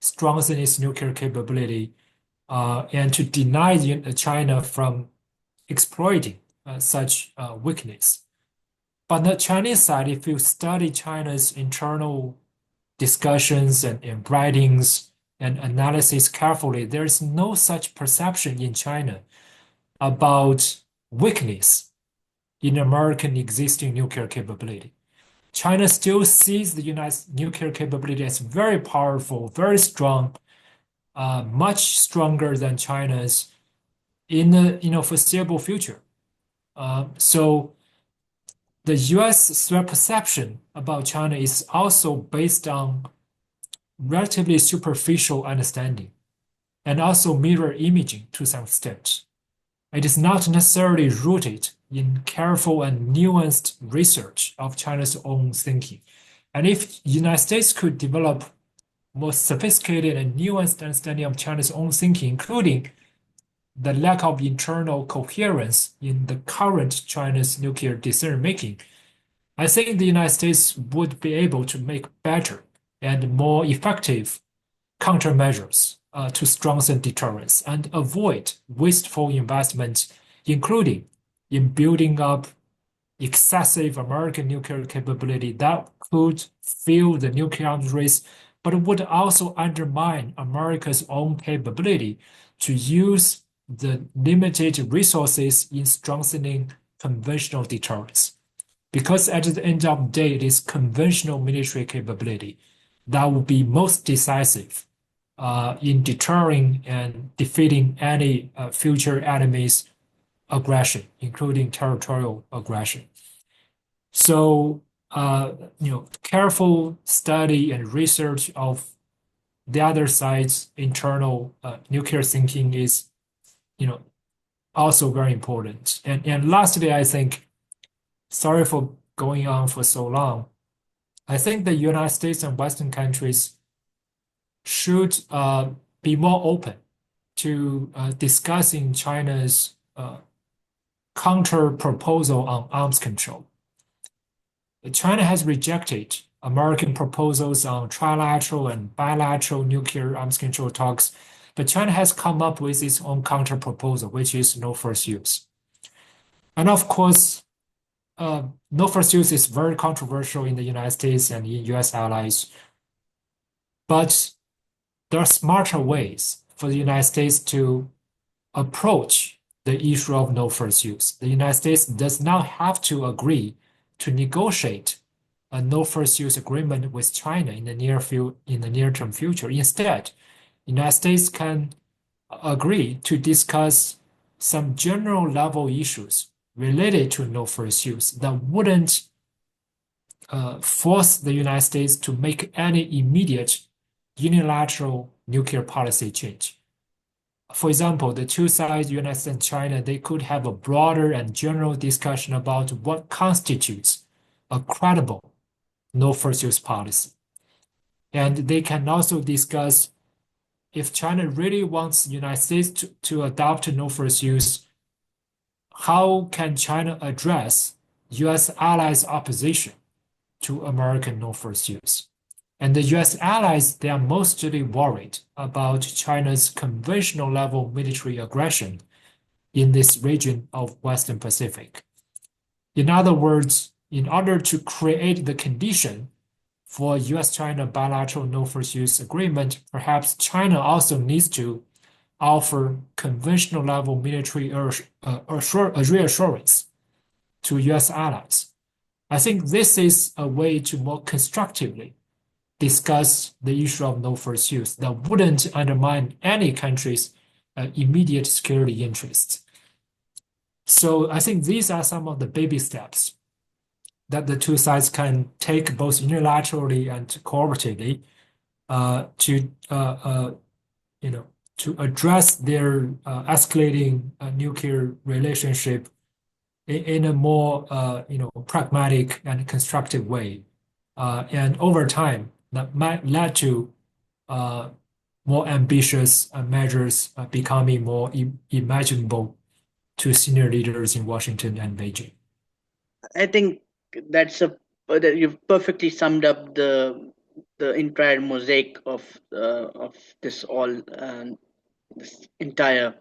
strengthen its nuclear capability and to deny China from exploiting such weakness. But on the Chinese side, if you study China's internal discussions and writings and analysis carefully, there is no such perception in China about weakness in American existing nuclear capability. China still sees the United nuclear capability as very powerful, very strong, much stronger than China's in the foreseeable future. So the U.S. threat perception about China is also based on relatively superficial understanding and also mirror imaging to some extent. It is not necessarily rooted in careful and nuanced research of China's own thinking. And if the United States could develop more sophisticated and nuanced understanding of China's own thinking, including the lack of internal coherence in the current China's nuclear decision-making, I think the United States would be able to make better and more effective countermeasures to strengthen deterrence and avoid wasteful investment, including in building up excessive American nuclear capability that could fuel the nuclear arms race, but would also undermine America's own capability to use the limited resources in strengthening conventional deterrence. Because at the end of the day, it is conventional military capability that will be most decisive in deterring and defeating any future enemy's aggression, including territorial aggression. So, careful study and research of the other side's internal nuclear thinking is, also very important. And lastly, I think, sorry for going on for so long, I think the United States and Western countries should be more open to discussing China's counter proposal on arms control. China has rejected American proposals on trilateral and bilateral nuclear arms control talks But China has come up with its own counter proposal, which is no first use. And of course, no first use is very controversial in the United States and in US allies. But there are smarter ways for the United States to approach the issue of no first use. The United States does not have to agree to negotiate a no first use agreement with China in the near-term future. Instead, the United States can agree to discuss some general level issues related to no first use that wouldn't force the United States to make any immediate unilateral nuclear policy change. For example, the two sides, United States and China, they could have a broader and general discussion about what constitutes a credible no first use policy. And they can also discuss if China really wants the United States to adopt no first use, how can China address US allies' opposition to American no first use? And the US allies, they are mostly worried about China's conventional level military aggression in this region of Western Pacific. In other words, in order to create the condition for US-China bilateral no first use agreement, perhaps China also needs to offer conventional level military reassurance to US allies. I think this is a way to more constructively discuss the issue of no first use that wouldn't undermine any country's immediate security interests. So I think these are some of the baby steps that the two sides can take both unilaterally and cooperatively to address their escalating nuclear relationship in a more pragmatic and constructive way. And over time, that might lead to more ambitious measures becoming more imaginable to senior leaders in Washington and Beijing. I think that you've perfectly summed up the entire mosaic of this entire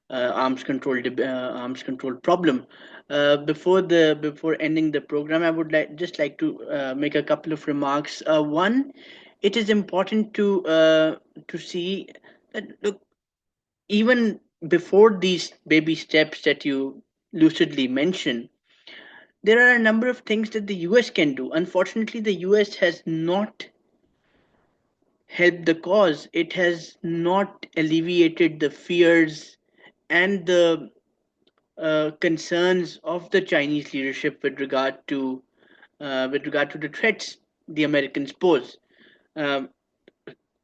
arms control problem. Before ending the program, I would like to make a couple of remarks. One, it is important to see that, look, even before these baby steps that you lucidly mentioned, there are a number of things that the US can do. Unfortunately, the US has not helped the cause. It has not alleviated the fears and the concerns of the Chinese leadership with regard to the threats the Americans pose. Um,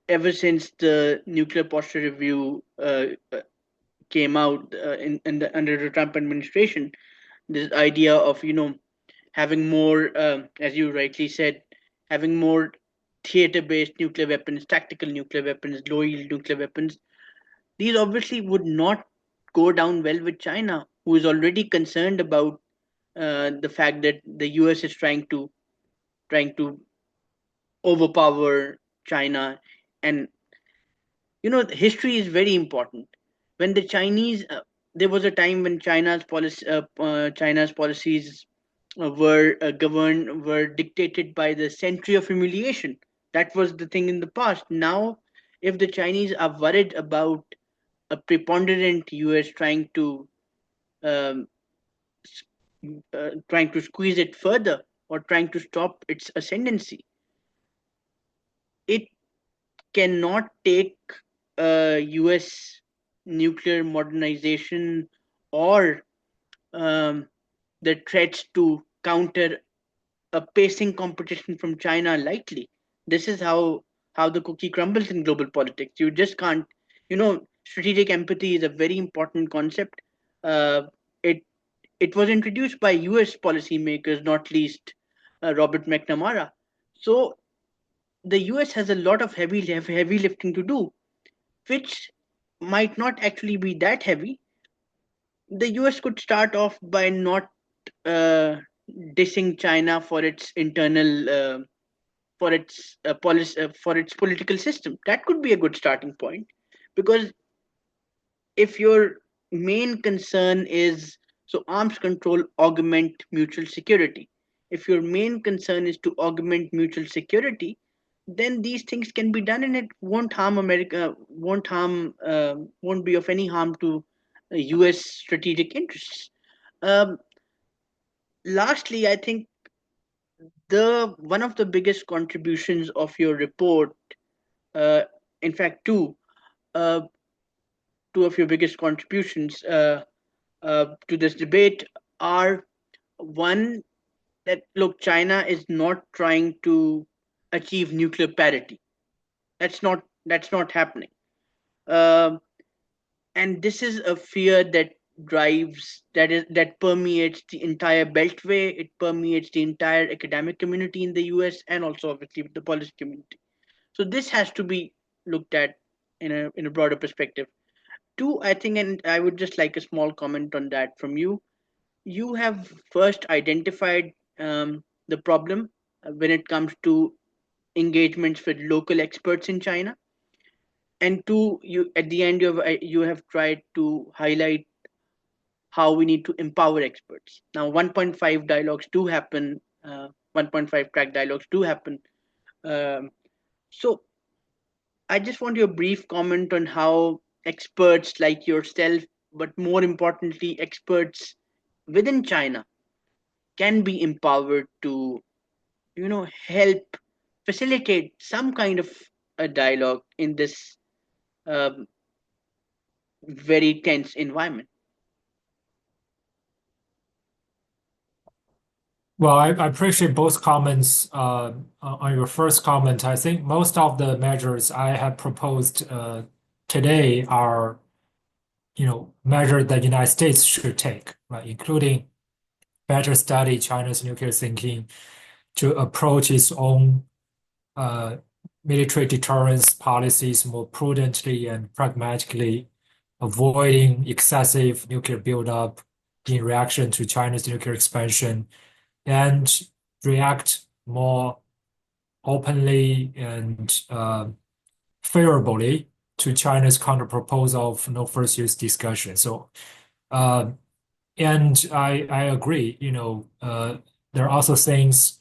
Ever since the nuclear posture review came out under the Trump administration, this idea of having more, as you rightly said, having more theater-based nuclear weapons, tactical nuclear weapons, low-yield nuclear weapons. These obviously would not go down well with China, who is already concerned about the fact that the US is trying to overpower China. And history is very important. When the Chinese, there was a time when China's policies were dictated by the century of humiliation. That was the thing in the past. Now, if the Chinese are worried about a preponderant US um, trying to squeeze it further or trying to stop its ascendancy, it cannot take US nuclear modernization or um, the threats to counter a pacing competition from China lightly. This is how the cookie crumbles in global politics. You just can't, strategic empathy is a very important concept. Uh, it it was introduced by U.S. policymakers, not least Robert McNamara. So the U.S. has a lot of heavy lifting to do, which might not actually be that heavy. The US could start off by not uh, dissing China for its internal for its policy for its political system. That could be a good starting point. Because if your main concern is, so arms control augment mutual security. If your main concern is to augment mutual security, then these things can be done and it won't harm America, won't be of any harm to US strategic interests. Um, Lastly, I think the one of the biggest contributions of your report, uh, in fact, uh, two of your biggest contributions to this debate are, one, that look, China is not trying to achieve nuclear parity. That's not happening. Um and this is a fear that permeates the entire beltway. It permeates the entire academic community in the US, and also obviously the policy community. So this has to be looked at in a broader perspective. Two, I think, and I would just like a small comment on that from you. You have first identified the problem when it comes to engagements with local experts in China, and two, you at the end you have tried to highlight how we need to empower experts. Now, 1.5 dialogues do happen. 1.5 track dialogues do happen. Um, so, I just want your brief comment on how experts like yourself, but more importantly, experts within China, can be empowered to, help facilitate some kind of a dialogue in this um, very tense environment. Well, I appreciate both comments. On your first comment, I think most of the measures I have proposed today are, measures that the United States should take, right? Including better study China's nuclear thinking to approach its own uh, military deterrence policies more prudently and pragmatically, avoiding excessive nuclear buildup in reaction to China's nuclear expansion, and react more openly and favorably to China's counterproposal of no first use discussion. So, uh, and I agree, there are also things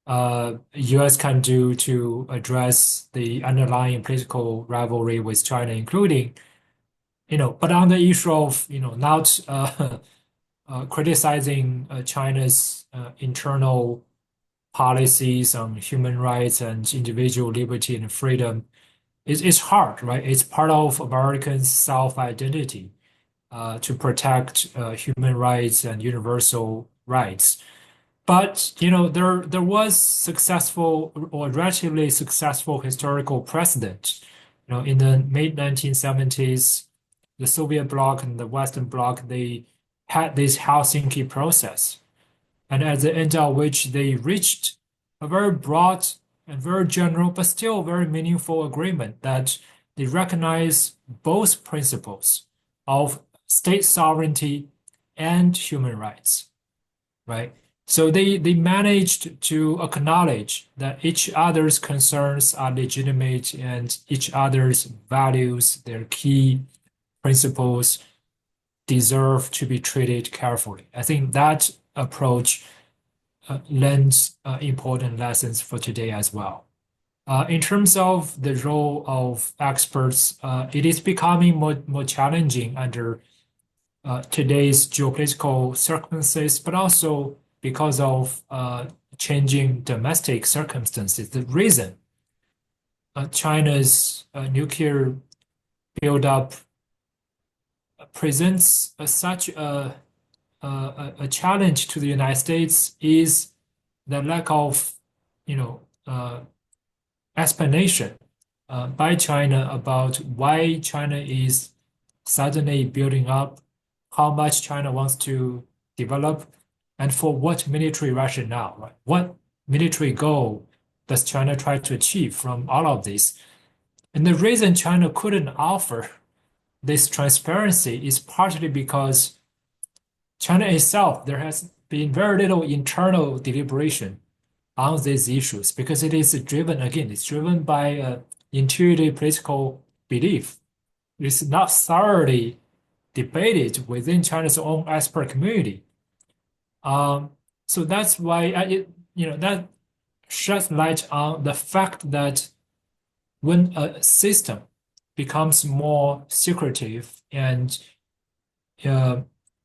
U.S. can do to address the underlying political rivalry with China, including, but on the issue of, not criticizing China's internal policies on human rights and individual liberty and freedom is hard, right? It's part of American self-identity to protect human rights and universal rights. But there was successful or relatively successful historical precedent. In the mid 1970s, the Soviet bloc and the Western bloc, they had this Helsinki process, and at the end of which they reached a very broad and very general, but still very meaningful agreement that they recognize both principles of state sovereignty and human rights, right? So they managed to acknowledge that each other's concerns are legitimate and each other's values, their key principles, deserve to be treated carefully. I think that approach lends important lessons for today as well. In terms of the role of experts, it is becoming more challenging under today's geopolitical circumstances, but also because of changing domestic circumstances. The reason China's nuclear buildup presents such a challenge to the United States is the lack of, you know, uh, explanation by China about why China is suddenly building up, how much China wants to develop, and for what military rationale, right? What military goal does China try to achieve from all of this? And the reason China couldn't offer this transparency is partly because China itself, there has been very little internal deliberation on these issues because it is driven, again, it's driven by intuitive political belief. is not thoroughly debated within China's own expert community. Um, so that's why that sheds light on the fact that when a system becomes more secretive and uh,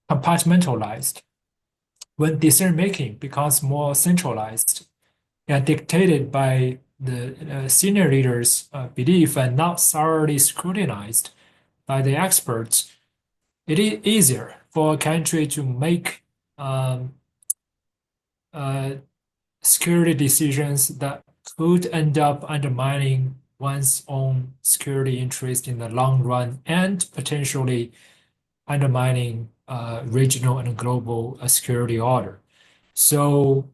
compartmentalized, when decision making becomes more centralized and dictated by the senior leaders' belief and not thoroughly scrutinized by the experts, it is easier for a country to make um, uh, security decisions that could end up undermining one's own security interest in the long run and potentially undermining regional and global security order. So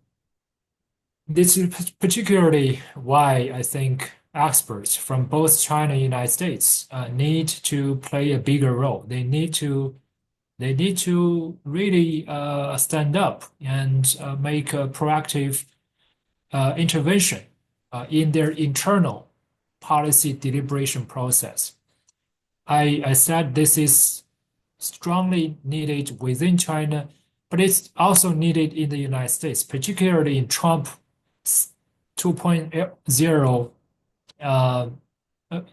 this is particularly why I think experts from both China and the United States need to play a bigger role. They need to really stand up and make a proactive intervention in their internal policy deliberation process. I said this is strongly needed within China, but it's also needed in the United States, particularly in Trump 2.0,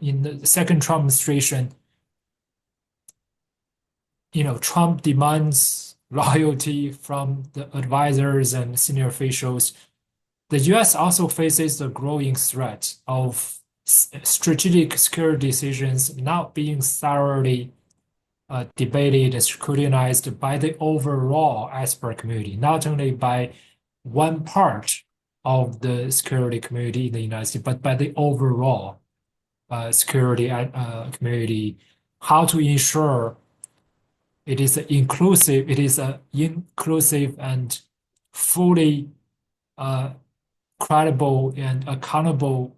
in the second Trump administration. Trump demands loyalty from the advisors and senior officials. The US also faces the growing threat of strategic security decisions not being thoroughly debated and scrutinized by the overall expert community, not only by one part of the security community in the United States, but by the overall security community. How to ensure it is a inclusive and fully credible and accountable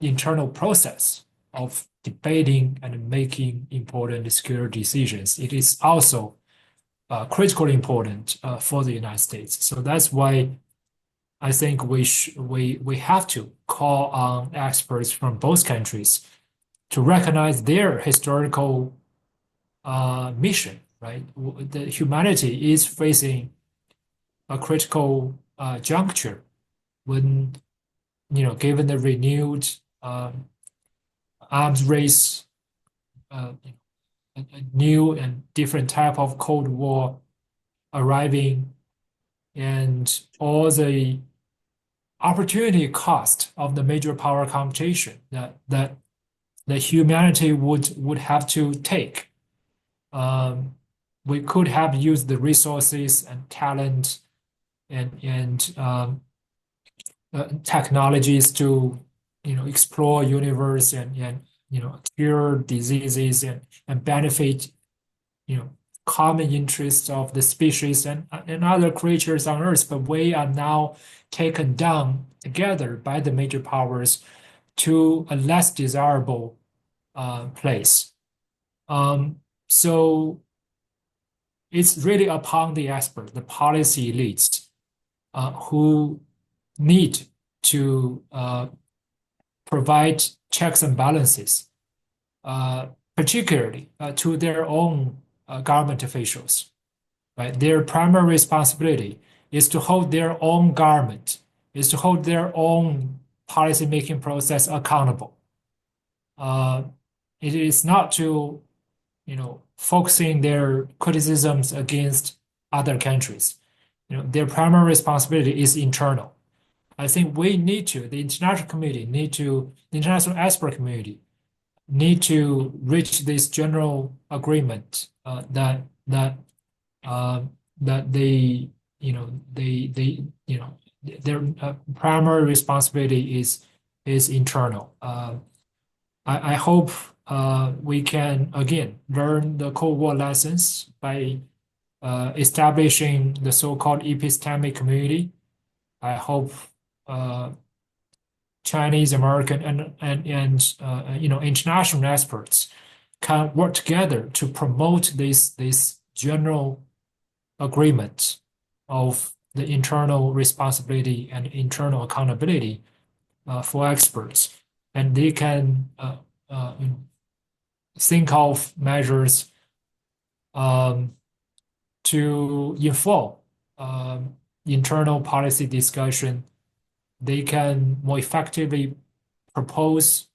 internal process of debating and making important security decisions. It is also critically important for the United States. So that's why I think we have to call on experts from both countries to recognize their historical mission. Right, the humanity is facing a critical juncture when given the renewed arms race, a new and different type of Cold War arriving, and all the opportunity cost of the major power competition that humanity would have to take. We could have used the resources and talent and technologies to explore universe and cure diseases and benefit common interests of the species and other creatures on Earth, but we are now taken down together by the major powers to a less desirable place. So it's really upon the experts, the policy elites, who need to provide checks and balances, particularly to their own government officials. Right? Their primary responsibility is to hold their own government, is to hold their own policy-making process accountable. It is not to, focusing their criticisms against other countries. Their primary responsibility is internal. I think the international community the international expert community need to reach this general agreement that their primary responsibility is internal. I hope we can again learn the Cold War lessons by establishing the so-called epistemic community. I hope Chinese, American, and international experts can work together to promote this general agreement of the internal responsibility and internal accountability for experts, and they can think of measures um, to inform um, internal policy discussion. They can more effectively propose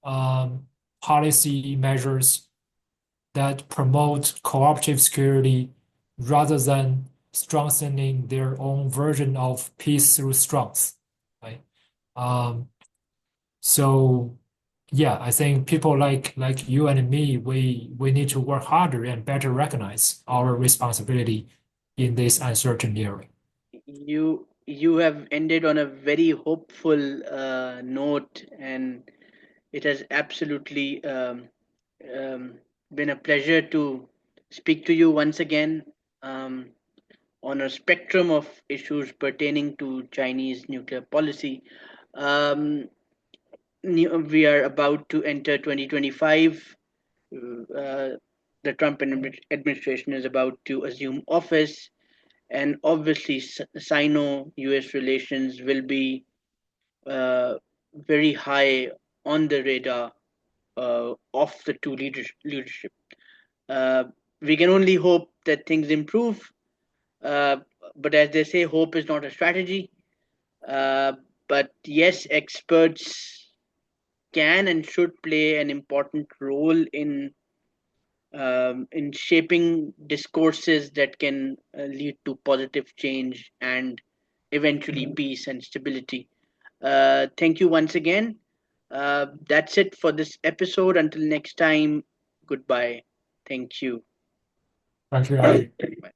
um, policy measures that promote cooperative security rather than strengthening their own version of peace through strength, right? Um, so yeah, I think people like you and me, we need to work harder and better recognize our responsibility in this uncertain era. You have ended on a very hopeful note, and it has absolutely um, been a pleasure to speak to you once again um, on a spectrum of issues pertaining to Chinese nuclear policy. Um, we are about to enter 2025. The Trump administration is about to assume office, and obviously, Sino US relations will be uh, very high on the radar of the two leadership. Uh, we can only hope that things improve, uh, but as they say, hope is not a strategy. Uh, but yes, experts can and should play an important role in shaping discourses that can lead to positive change and eventually peace and stability. Thank you once again. That's it for this episode. Until next time, goodbye. Thank you. Thank you, Ali. Bye.